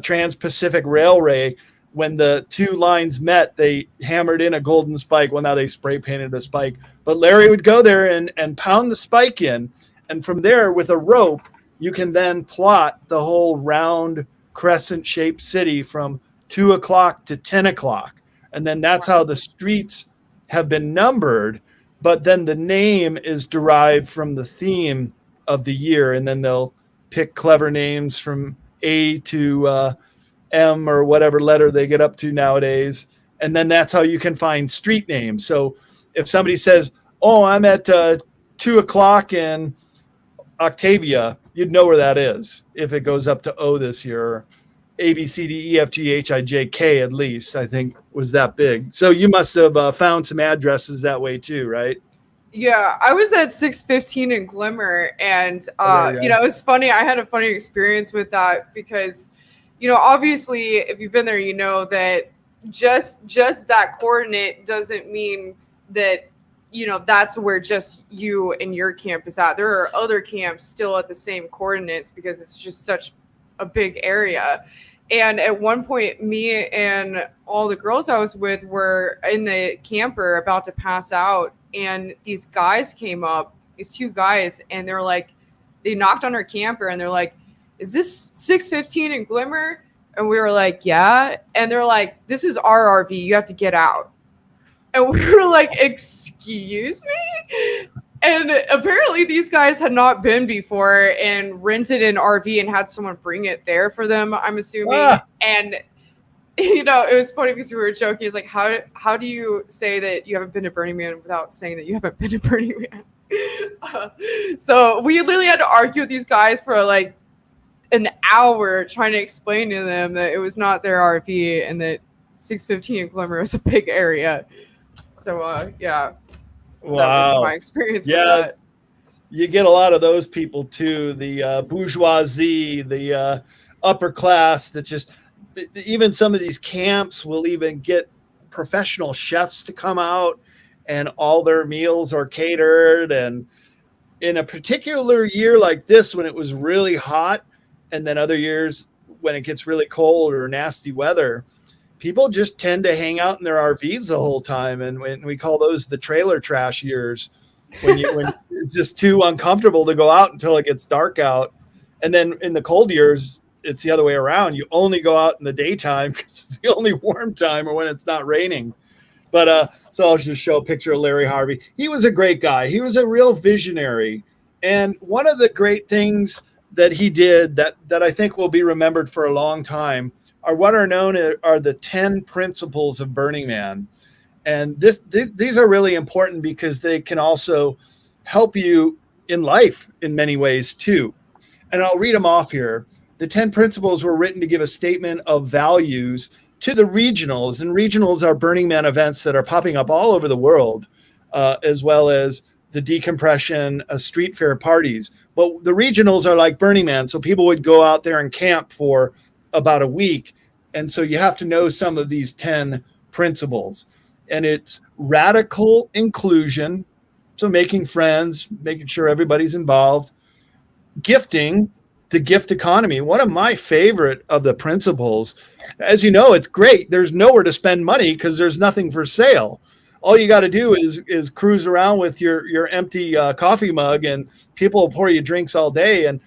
Trans-Pacific Railway. When the two lines met, they hammered in a golden spike. Well, now they spray painted a spike. But Larry would go there and pound the spike in. And from there, with a rope, you can then plot the whole round crescent-shaped city from 2 o'clock to 10 o'clock. And then that's how the streets have been numbered. But then the name is derived from the theme of the year. And then they'll pick clever names from A to M or whatever letter they get up to nowadays. And then that's how you can find street names. So if somebody says, oh, I'm at 2 o'clock in Octavia, you'd know where that is if it goes up to O this year. A, B, C, D, E, F, G, H, I, J, K, at least, I think, was that big. So you must have found some addresses that way too, right? Yeah, I was at 615 in Glimmer, and you know, it was funny. I had a funny experience with that because, you know, obviously, if you've been there, you know that just that coordinate doesn't mean that, you know, that's where just you and your camp is at. There are other camps still at the same coordinates because it's just such a big area. And at one point, me and all the girls I was with were in the camper about to pass out. And these guys came up, these two guys, and they're like, they knocked on our camper and they're like, is this 615 in Glimmer? And we were like, yeah. And they're like, this is our RV. You have to get out. And we were like, excuse me? And apparently these guys had not been before and rented an RV and had someone bring it there for them, I'm assuming. And, you know, it was funny because we were joking. It's like, how do you say that you haven't been to Burning Man without saying that you haven't been to Burning Man? So we literally had to argue with these guys for like an hour trying to explain to them that it was not their RV and that 615 in Glimmer is a big area. So, yeah. Wow. That was my experience with that. You get a lot of those people too, the bourgeoisie, the upper class that just, even some of these camps will even get professional chefs to come out and all their meals are catered. And in a particular year like this, when it was really hot, and then other years when it gets really cold or nasty weather, people just tend to hang out in their RVs the whole time. And when we call those the trailer trash years, when it's just too uncomfortable to go out until it gets dark out. And then in the cold years, it's the other way around. You only go out in the daytime because it's the only warm time or when it's not raining. But so I'll just show a picture of Larry Harvey. He was a great guy. He was a real visionary. And one of the great things that he did that I think will be remembered for a long time are what are known are the 10 principles of Burning Man. And these are really important because they can also help you in life in many ways too. And I'll read them off here. The 10 principles were written to give a statement of values to the regionals. And regionals are Burning Man events that are popping up all over the world, as well as the decompression street fair parties. But the regionals are like Burning Man. So people would go out there and camp for about a week. And so you have to know some of these 10 principles. And it's radical inclusion. So making friends, making sure everybody's involved. Gifting, the gift economy. One of my favorite of the principles, as you know, it's great. There's nowhere to spend money because there's nothing for sale. All you got to do is cruise around with your empty coffee mug, and people will pour you drinks all day. And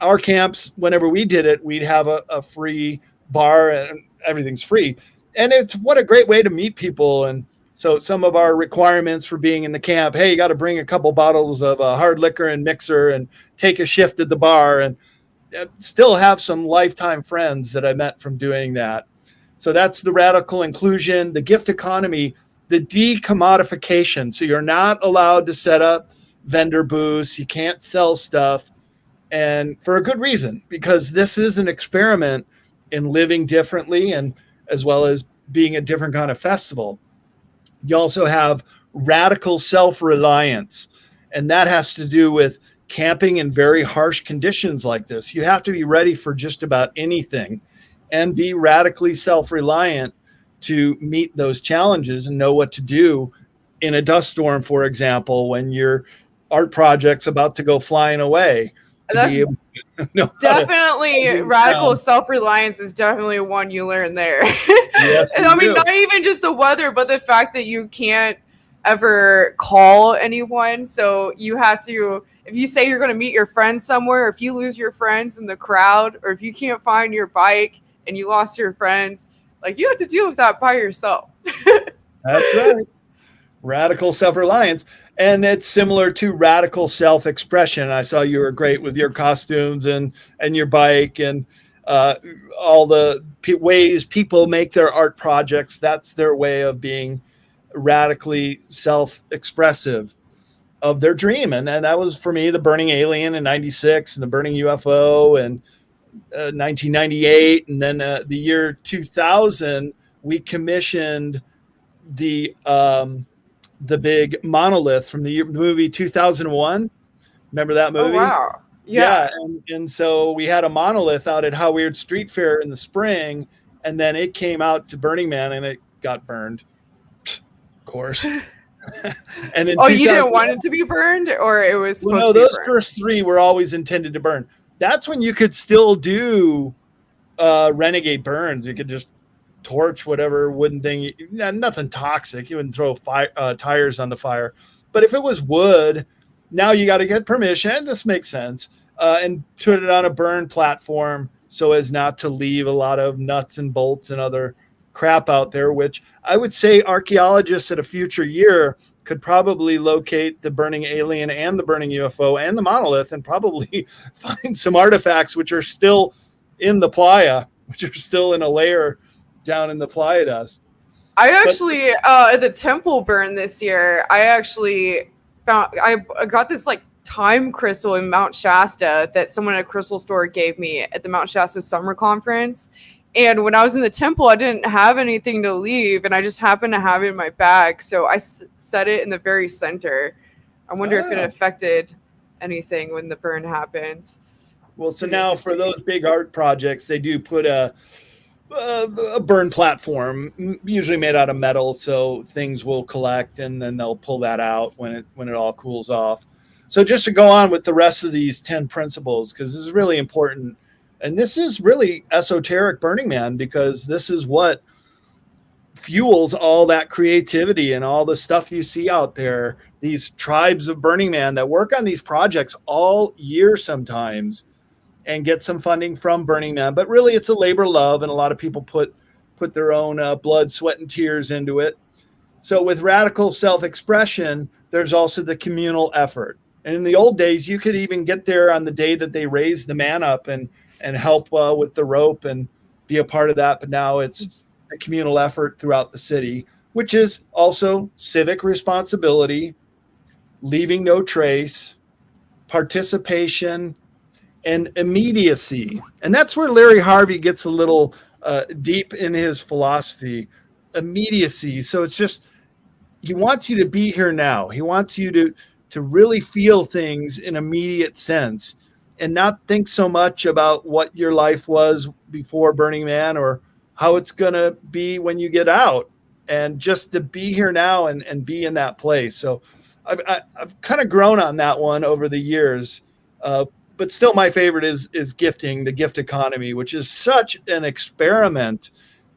our camps, whenever we did it, we'd have a free bar and everything's free. And it's what a great way to meet people. And so some of our requirements for being in the camp, hey, you got to bring a couple bottles of hard liquor and mixer and take a shift at the bar, and still have some lifetime friends that I met from doing that. So that's the radical inclusion, the gift economy, the decommodification. So you're not allowed to set up vendor booths. You can't sell stuff. And for a good reason, because this is an experiment in living differently and as well as being a different kind of festival. You also have radical self-reliance, and that has to do with camping in very harsh conditions like this. You have to be ready for just about anything and be radically self-reliant to meet those challenges and know what to do in a dust storm, for example, when your art project's about to go flying away. That's definitely radical self-reliance is definitely one you learn there. Yes, and I mean, not even just the weather, but the fact that you can't ever call anyone. So you have to, if you say you're going to meet your friends somewhere, if you lose your friends in the crowd, or if you can't find your bike and you lost your friends, like you have to deal with that by yourself. That's right. Radical self-reliance. And it's similar to radical self-expression. I saw you were great with your costumes and your bike and all the ways people make their art projects. That's their way of being radically self-expressive of their dream. And that was, for me, the Burning Alien in 96 and the Burning UFO in 1998. And then the year 2000, we commissioned the big monolith from the movie 2001. Remember that movie? Oh, wow. Yeah. And so we had a monolith out at Weird Street Faire in the spring, and then it came out to Burning Man and it got burned. Of course. And then you didn't want it to be burned, or it was supposed to be those burned? first three were always intended to burn. That's when you could still do renegade burns. You could just torch whatever wooden thing, nothing toxic. You wouldn't throw tires on the fire. But if it was wood, now you got to get permission. This makes sense. And put it on a burn platform so as not to leave a lot of nuts and bolts and other crap out there, which I would say archaeologists at a future year could probably locate the burning alien and the burning UFO and the monolith and probably find some artifacts which are still in the playa, which are still in a layer down in the playa dust. I actually, at the temple burn this year, I got this like time crystal in Mount Shasta that someone at a crystal store gave me at the Mount Shasta summer conference. And when I was in the temple, I didn't have anything to leave, and I just happened to have it in my bag. So I set it in the very center. I wonder if it affected anything when the burn happened. Well, so now for those big art projects, they do put a burn platform, usually made out of metal, so things will collect, and then they'll pull that out when it all cools off. So just to go on with the rest of these 10 principles, because this is really important. And this is really esoteric Burning Man, because this is what fuels all that creativity and all the stuff you see out there. These tribes of Burning Man that work on these projects all year sometimes. and get some funding from Burning Man. But really, it's a labor of love, and a lot of people put their own blood, sweat, and tears into it. So with radical self-expression, there's also the communal effort. And in the old days, you could even get there on the day that they raised the man up and help with the rope and be a part of that. But now it's a communal effort throughout the city, which is also civic responsibility, leaving no trace, participation, and immediacy. And that's where Larry Harvey gets a little deep in his philosophy. Immediacy. So it's just, he wants you to be here now. He wants you to really feel things in immediate sense and not think so much about what your life was before Burning Man or how it's going to be when you get out, and just to be here now and be in that place. So I've kind of grown on that one over the years. But still my favorite is gifting, the gift economy, which is such an experiment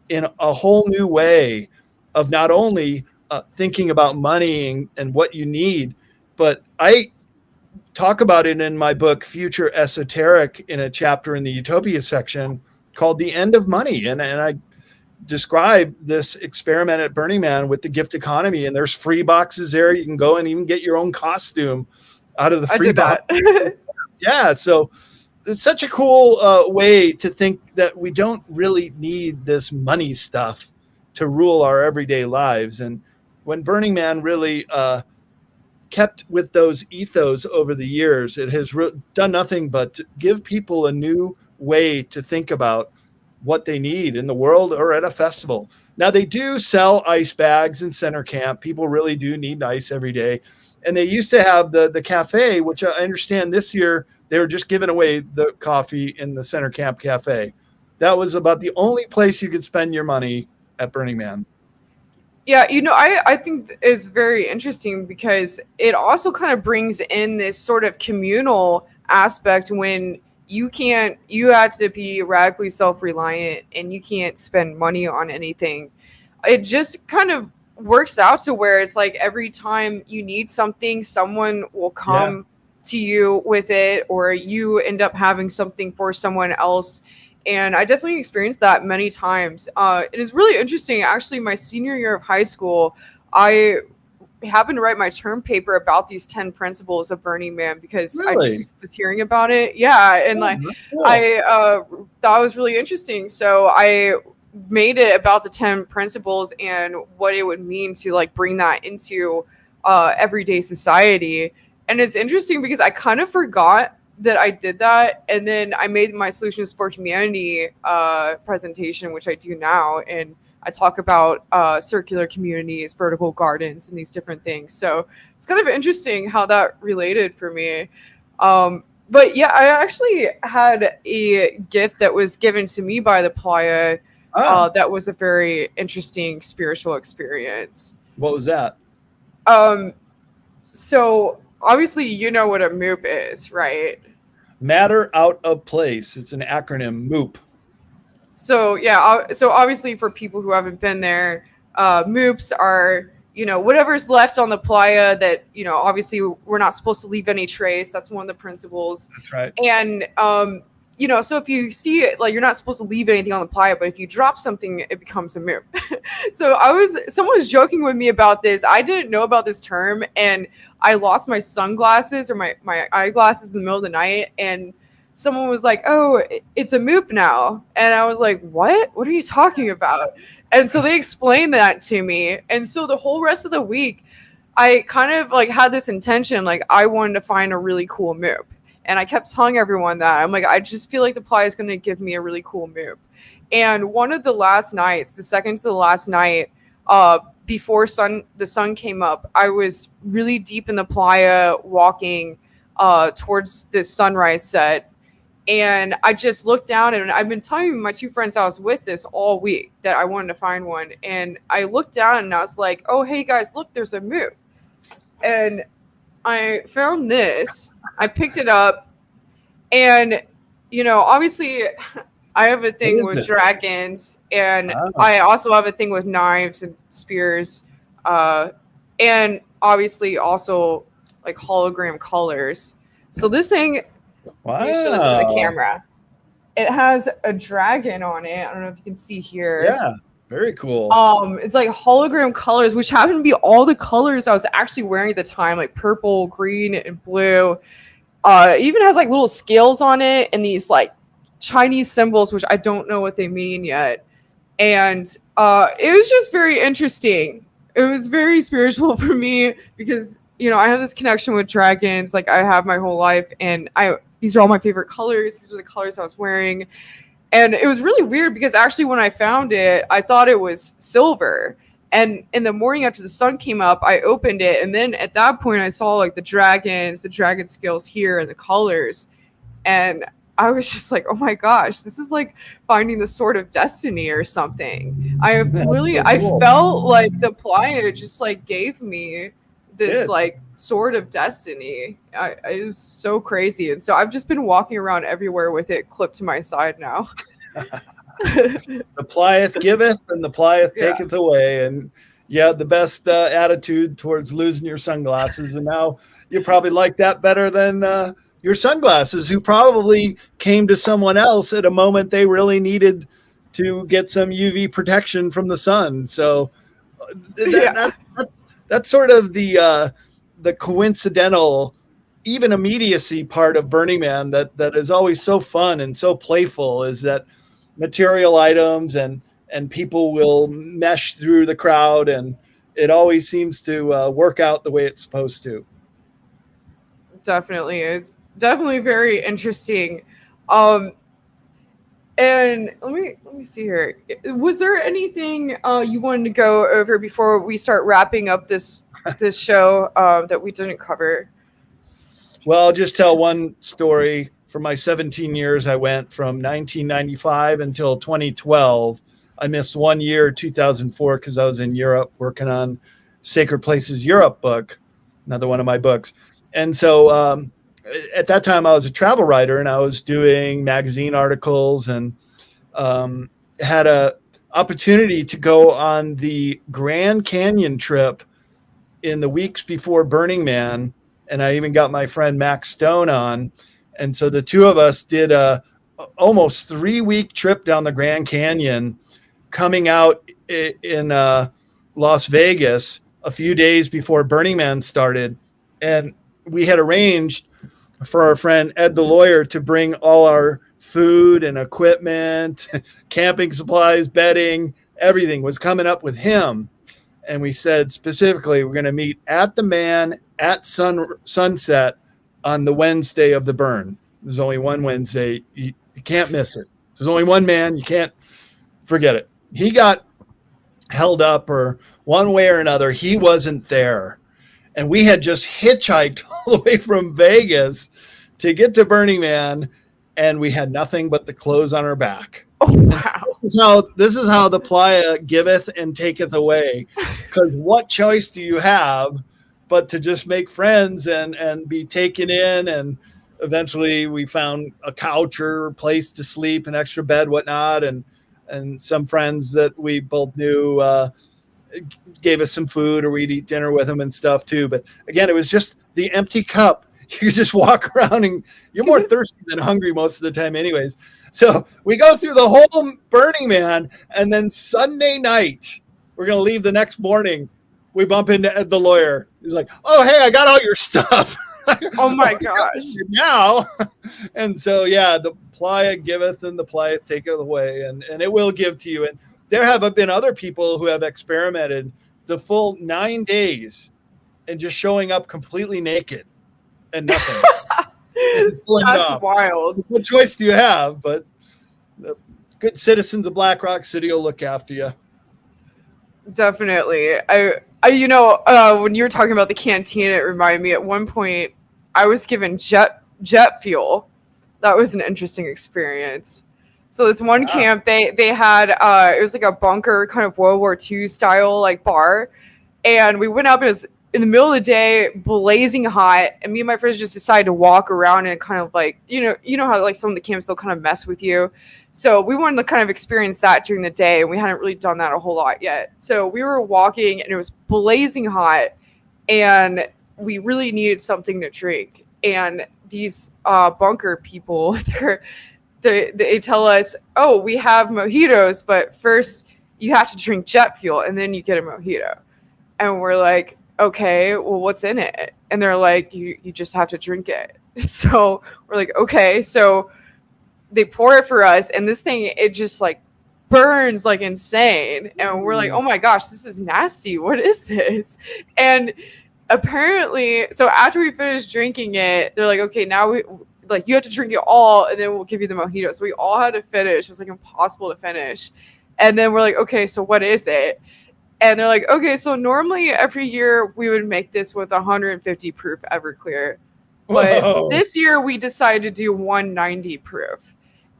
in a whole new way of not only thinking about money and what you need, but I talk about it in my book, Future Esoteric, in a chapter in the Utopia section called The End of Money. And I describe this experiment at Burning Man with the gift economy, and there's free boxes there. You can go and even get your own costume out of the free box. Yeah. So it's such a cool way to think that we don't really need this money stuff to rule our everyday lives. And when Burning Man really kept with those ethos over the years, it has done nothing but to give people a new way to think about what they need in the world or at a festival. Now, they do sell ice bags in center camp. People really do need ice every day. And they used to have the cafe, which I understand this year they were just giving away the coffee in the center camp cafe. That was about the only place you could spend your money at Burning Man. Yeah, I think is very interesting because it also kind of brings in this sort of communal aspect when you have to be radically self-reliant and you can't spend money on anything. It just kind of works out to where it's like every time you need something, someone will come to you with it, or you end up having something for someone else. And I definitely experienced that many times. It is really interesting. Actually, my senior year of high school, I happened to write my term paper about these 10 principles of Burning Man because I just was hearing about it. Yeah. And I thought it was really interesting. So I made it about the 10 principles and what it would mean to like bring that into everyday society. And it's interesting because I kind of forgot that I did that. And then I made my Solutions for Humanity presentation, which I do now. And I talk about circular communities, vertical gardens, and these different things. So it's kind of interesting how that related for me. But yeah, I actually had a gift that was given to me by the playa. That was a very interesting spiritual experience. What was that? So obviously you know what a MOOP is, right? Matter out of place. It's an acronym, MOOP. So yeah, so obviously for people who haven't been there, MOOPs are, whatever's left on the playa that, obviously we're not supposed to leave any trace. That's one of the principles. That's right. And, so if you see it, like you're not supposed to leave anything on the playa, but if you drop something, it becomes a MOOP. So someone was joking with me about this. I didn't know about this term, and I lost my sunglasses or my eyeglasses in the middle of the night, and someone was like, "Oh, it's a MOOP now." And I was like, "What? What are you talking about?" And so they explained that to me. And so the whole rest of the week, I kind of like had this intention, like I wanted to find a really cool MOOP. And I kept telling everyone that. I'm like, I just feel like the playa is going to give me a really cool MOOP. And one of the last nights, the second to the last night, before the sun came up, I was really deep in the playa walking towards the sunrise set. And I just looked down, and I've been telling my two friends I was with this all week that I wanted to find one. And I looked down and I was like, oh, hey guys, look, there's a MOOP. And I found this, I picked it up, and, obviously I have a thing with dragons, and I also have a thing with knives and spears, and obviously also like hologram colors. So this thing Wow. Let me show this to the camera. It has a dragon on it. I don't know if you can see here. Yeah, very cool. It's like hologram colors, which happen to be all the colors I was actually wearing at the time, like purple, green, and blue. It even has like little scales on it and these like Chinese symbols, which I don't know what they mean yet. And it was just very interesting. It was very spiritual for me because, you know, I have this connection with dragons like I have my whole life, and these are all my favorite colors. These are the colors I was wearing. And it was really weird because actually when I found it, I thought it was silver. And in the morning after the sun came up, I opened it. And then at that point, I saw like the dragon scales here and the colors. And I was just like, oh my gosh, this is like finding the sword of destiny or something. I felt like the playa just like gave me this like sword of destiny. It was so crazy. And so I've just been walking around everywhere with it clipped to my side now. The plieth giveth and the plieth taketh away. And you had the best attitude towards losing your sunglasses. And now you probably like that better than your sunglasses, who probably came to someone else at a moment they really needed to get some UV protection from the sun. So that's sort of the coincidental, even immediacy part of Burning Man that is always so fun and so playful, is that material items and people will mesh through the crowd, and it always seems to work out the way it's supposed to. Definitely is. Definitely very interesting. And let me see here. Was there anything you wanted to go over before we start wrapping up this show that we didn't cover? Well, I'll just tell one story. For my 17 years, I went from 1995 until 2012. I missed 1 year, 2004, because I was in Europe working on Sacred Places Europe book, another one of my books. And so at that time, I was a travel writer, and I was doing magazine articles, and had an opportunity to go on the Grand Canyon trip in the weeks before Burning Man. And I even got my friend Max Stone on. And so the two of us did a almost 3-week trip down the Grand Canyon, coming out in Las Vegas a few days before Burning Man started. And we had arranged for our friend Ed the lawyer to bring all our food and equipment, camping supplies, bedding, everything was coming up with him. And we said specifically, we're going to meet at the Man at sunset on the Wednesday of the burn. There's only one Wednesday. You can't miss it. There's only one man. You can't forget it. He got held up, or one way or another, he wasn't there. And we had just hitchhiked all the way from Vegas to get to Burning Man, and we had nothing but the clothes on our back. Oh, wow. This is how the playa giveth and taketh away. Because what choice do you have but to just make friends and be taken in? And eventually we found a couch or a place to sleep, an extra bed, whatnot. And some friends that we both knew gave us some food, or we'd eat dinner with them and stuff too. But again, it was just the empty cup. You just walk around and you're more thirsty than hungry most of the time anyways. So we go through the whole Burning Man, and then Sunday night, we're going to leave the next morning. We bump into Ed the lawyer. He's like, oh, hey, I got all your stuff. Oh my gosh. Now. And so, yeah, the playa giveth and the playa taketh away, and it will give to you. And there have been other people who have experimented the full 9 days and just showing up completely naked and nothing. That's wild. What choice do you have? But the good citizens of Black Rock City will look after you. Definitely. I when you were talking about the canteen, it reminded me at one point I was given jet fuel. That was an interesting experience. So this one camp, they had it was like a bunker kind of World War II style like bar, and we went up. It was in the middle of the day, blazing hot, and me and my friends just decided to walk around and kind of like you know how like some of the camps they'll kind of mess with you. So we wanted to kind of experience that during the day, and we hadn't really done that a whole lot yet. So we were walking, and it was blazing hot, and we really needed something to drink. and these bunker people, they tell us, oh, we have mojitos, but first you have to drink jet fuel and then you get a mojito. And we're like, okay, well, what's in it? And they're like, you just have to drink it. So we're like, okay. So they pour it for us, and this thing, it just like burns like insane. And we're like, oh my gosh, this is nasty. What is this? And apparently, so after we finished drinking it, they're like, okay, now you have to drink it all, and then we'll give you the mojito. So we all had to finish. It was like impossible to finish. And then we're like, okay, so what is it? And they're like, okay, so normally every year we would make this with 150 proof Everclear. But this year we decided to do 190 proof.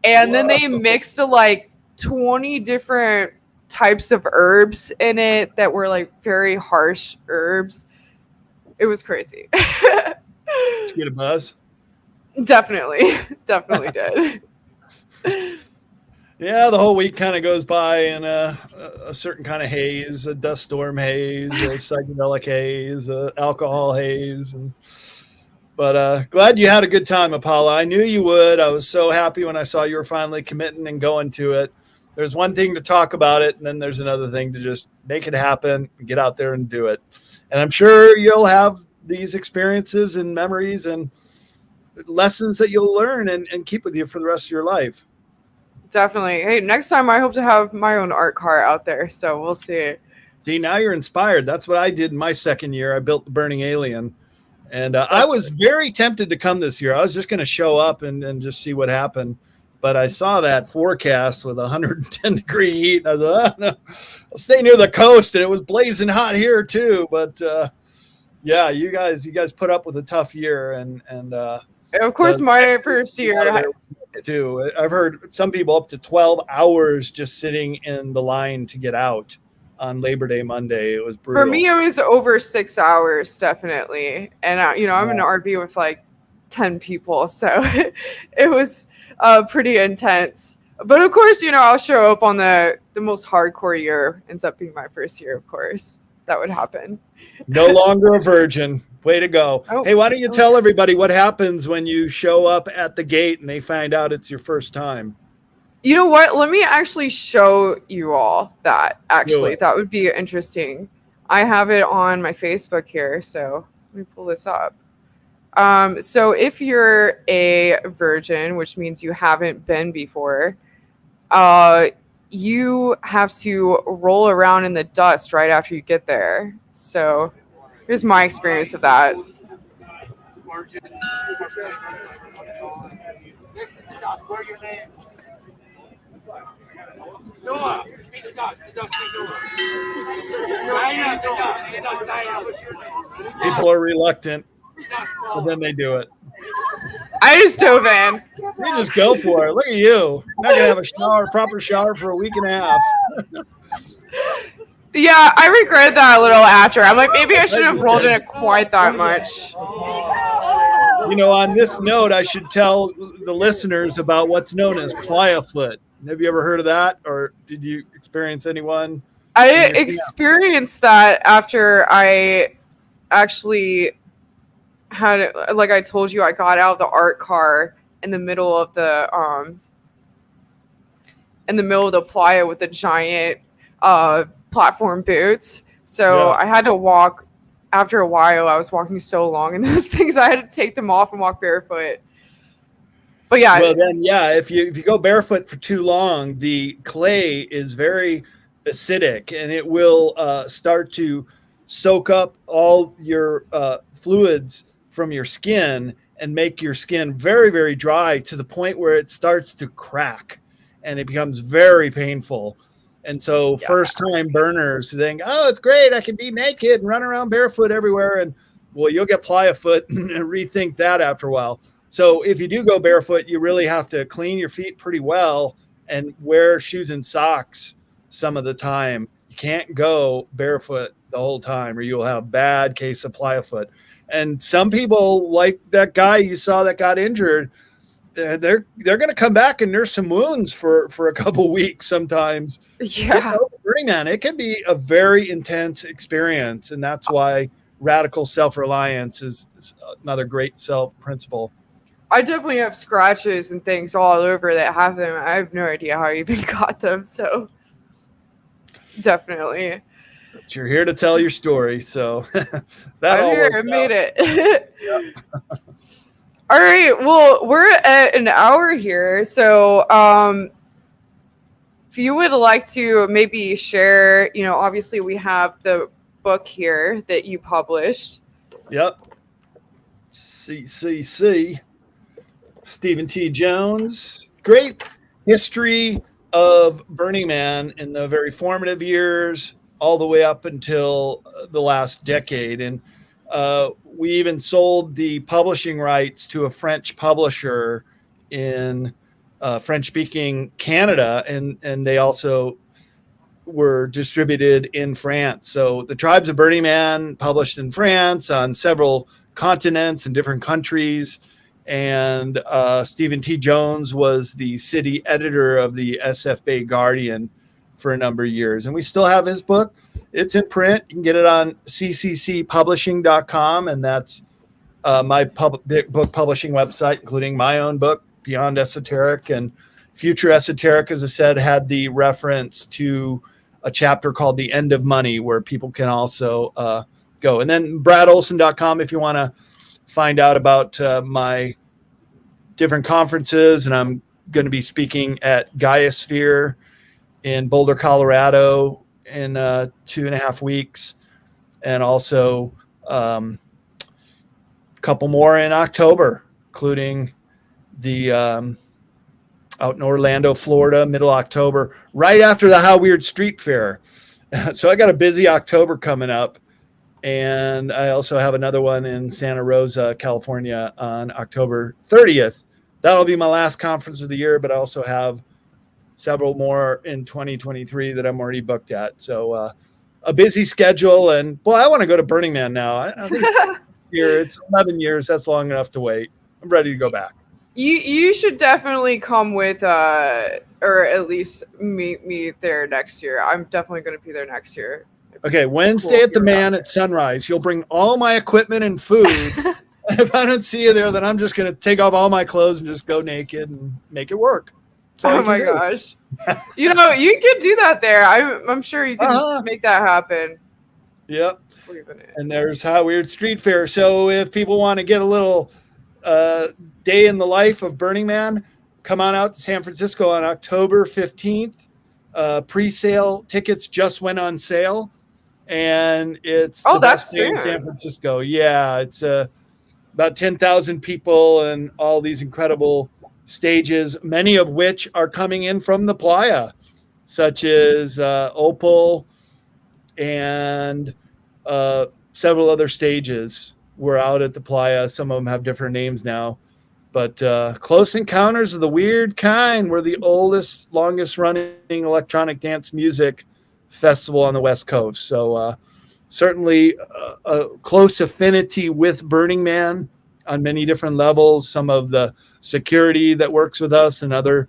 And then they mixed like 20 different types of herbs in it that were like very harsh herbs. It was crazy. Did you get a buzz? Definitely did. Yeah, the whole week kind of goes by in a certain kind of haze, a dust storm haze, a psychedelic haze, a alcohol haze. But glad you had a good time, Apolla. I knew you would. I was so happy when I saw you were finally committing and going to it. There's one thing to talk about it, and then there's another thing to just make it happen and get out there and do it. And I'm sure you'll have these experiences and memories and lessons that you'll learn and keep with you for the rest of your life. Definitely. Hey, next time I hope to have my own art car out there, so we'll see. See, now you're inspired. That's what I did in my second year. I built the Burning Alien. And I was very tempted to come this year. I was just going to show up and just see what happened. But I saw that forecast with 110-degree heat. And I thought, oh, no, I'll stay near the coast. And it was blazing hot here, too. But, yeah, you guys put up with a tough year. And of course, my first year. Too. I've heard some people up to 12 hours just sitting in the line to get out on Labor Day Monday. It was brutal. For me, it was over 6 hours, definitely. And, I'm in an RV with like 10 people. So it was pretty intense. But of course, I'll show up on the most hardcore year. Ends up being my first year, of course. That would happen. No longer a virgin. Way to go. Oh, hey, why don't you tell everybody what happens when you show up at the gate and they find out it's your first time? You know what? Let me actually show you all that. Actually, that would be interesting. I have it on my Facebook here, so let me pull this up. So if you're a virgin, which means you haven't been before, you have to roll around in the dust right after you get there. So here's my experience of that. People are reluctant, but then they do it. I just dove in. You just go for it. Look at you. Not gonna have a proper shower for a week and a half. Yeah, I regret that a little after. I'm like, maybe I shouldn't have rolled in it quite that much. On this note, I should tell the listeners about what's known as playa foot. Have you ever heard of that, or did you experience anyone? I experienced that after I actually had, like I told you, I got out of the art car in the middle of the playa with the giant platform boots. So I had to walk. After a while, I was walking so long in those things, I had to take them off and walk barefoot. But yeah. Well, then, if you go barefoot for too long, the clay is very acidic, and it will start to soak up all your fluids from your skin and make your skin very, very dry to the point where it starts to crack, and it becomes very painful. And so first-time burners think, oh, it's great. I can be naked and run around barefoot everywhere. And, well, you'll get playa foot and rethink that after a while. So if you do go barefoot, you really have to clean your feet pretty well and wear shoes and socks some of the time. You can't go barefoot the whole time or you'll have a bad case of playa foot. And some people, like that guy you saw that got injured, they're going to come back and nurse some wounds for a couple weeks sometimes. Yeah. Burning Man, it can be a very intense experience. And that's why radical self-reliance is another great self principle. I definitely have scratches and things all over that have them. I have no idea how I even got them. So definitely. But you're here to tell your story, so that I'm all here. works I made out. it. All right. Well, we're at an hour here. So if you would like to maybe share, obviously we have the book here that you published. Yep. CCC. Stephen T. Jones. Great history of Burning Man in the very formative years, all the way up until the last decade. And we even sold the publishing rights to a French publisher in French-speaking Canada, and they also were distributed in France. So the Tribes of Burning Man published in France on several continents and different countries. And Stephen T. Jones was the city editor of the SF Bay Guardian for a number of years. And we still have his book. It's in print. You can get it on cccpublishing.com. And that's my book publishing website, including my own book, Beyond Esoteric. And Future Esoteric, as I said, had the reference to a chapter called The End of Money, where people can also go. And then bradolsen.com if you want to find out about my different conferences. And I'm going to be speaking at Sphere in Boulder, Colorado in 2.5 weeks. And also a couple more in October, including the out in Orlando, Florida, middle October, right after the Weird Street Faire. So I got a busy October coming up. And I also have another one in Santa Rosa, California on October 30th. That'll be my last conference of the year, but I also have several more in 2023 that I'm already booked at. So a busy schedule. And, boy, I want to go to Burning Man now. I think it's 11 years. That's long enough to wait. I'm ready to go back. You should definitely come with, or at least meet me there next year. I'm definitely going to be there next year. Okay, Wednesday at the Man at sunrise. You'll bring all my equipment and food. If I don't see you there, then I'm just going to take off all my clothes and just go naked and make it work. Oh my gosh. You could do that there. I'm sure you can make that happen. Yep. And there's Weird Street Faire. So if people want to get a little day in the life of Burning Man, come on out to San Francisco on October 15th. Pre-sale tickets just went on sale. And it's the best day in San Francisco. Yeah, it's about 10,000 people and all these incredible stages, many of which are coming in from the playa, such as Opal and several other stages. We're out at the playa. Some of them have different names now. But Close Encounters of the Weird Kind, we're the oldest, longest running electronic dance music festival on the West Coast. So certainly a close affinity with Burning Man on many different levels. Some of the security that works with us and other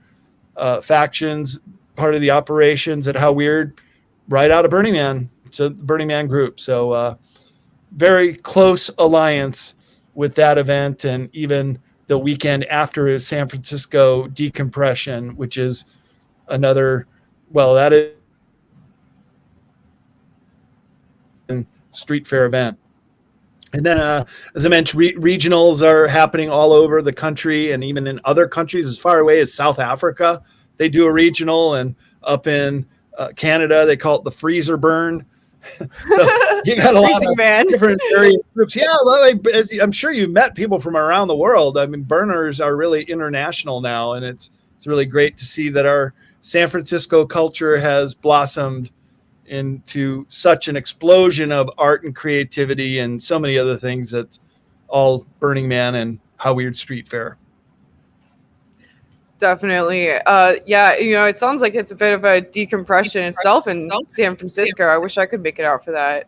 factions, part of the operations at Weird, right out of Burning Man. So the Burning Man group. So very close alliance with that event. And even the weekend after is San Francisco Decompression, which is another, that is Street Fair event. And then, as I mentioned, regionals are happening all over the country, and even in other countries as far away as South Africa, they do a regional, and up in Canada, they call it the freezer burn. So you got a lot of different various groups. Yeah, well, I'm sure you've met people from around the world. I mean, burners are really international now, and it's really great to see that our San Francisco culture has blossomed into such an explosion of art and creativity and so many other things. That's all Burning Man and Weird Street Faire. Definitely. It sounds like it's a bit of a decompression itself in San Francisco. I wish I could make it out for that.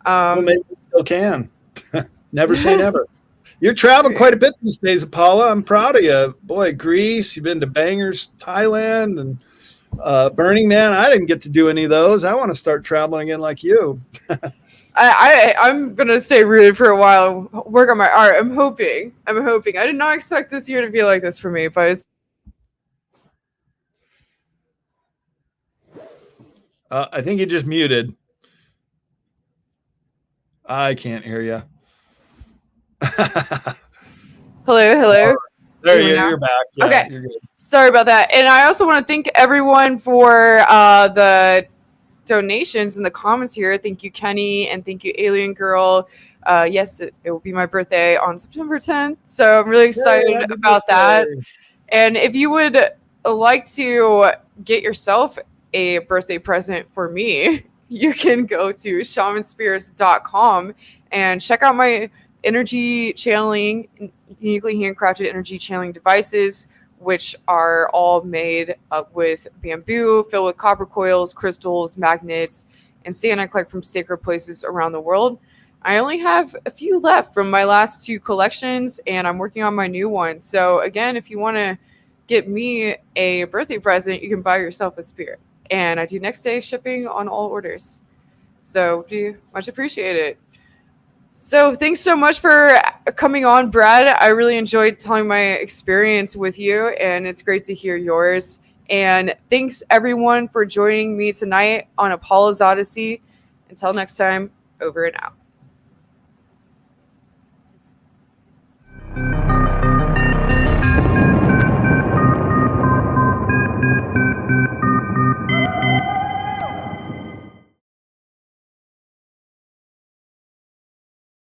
Well, maybe you still can. Never say never. You're traveling quite a bit these days, Apolla. I'm proud of you. Boy, Greece, you've been to Bangers, Thailand, and Burning Man. I didn't get to do any of those. I want to start traveling again like you. I'm gonna stay rooted for a while, work on my art. I'm hoping. I did not expect this year to be like this for me, but it's I think you just muted. I can't hear you. hello. There you're back. Yeah, okay. You're good. Sorry about that. And I also want to thank everyone for the donations in the comments here. Thank you, Kenny, and thank you, Alien Girl. Yes, it will be my birthday on September 10th, so I'm really excited about that. And if you would like to get yourself a birthday present for me, you can go to shamanspirits.com and check out my energy channeling, uniquely handcrafted energy channeling devices, which are all made up with bamboo, filled with copper coils, crystals, magnets, and sand I collect from sacred places around the world. I only have a few left from my last two collections, and I'm working on my new one. So again, if you want to get me a birthday present, you can buy yourself a spirit. And I do next day shipping on all orders. So be much appreciated. So thanks so much for coming on, Brad. I really enjoyed telling my experience with you, and it's great to hear yours. And thanks everyone for joining me tonight on Apollo's Odyssey. Until next time, over and out.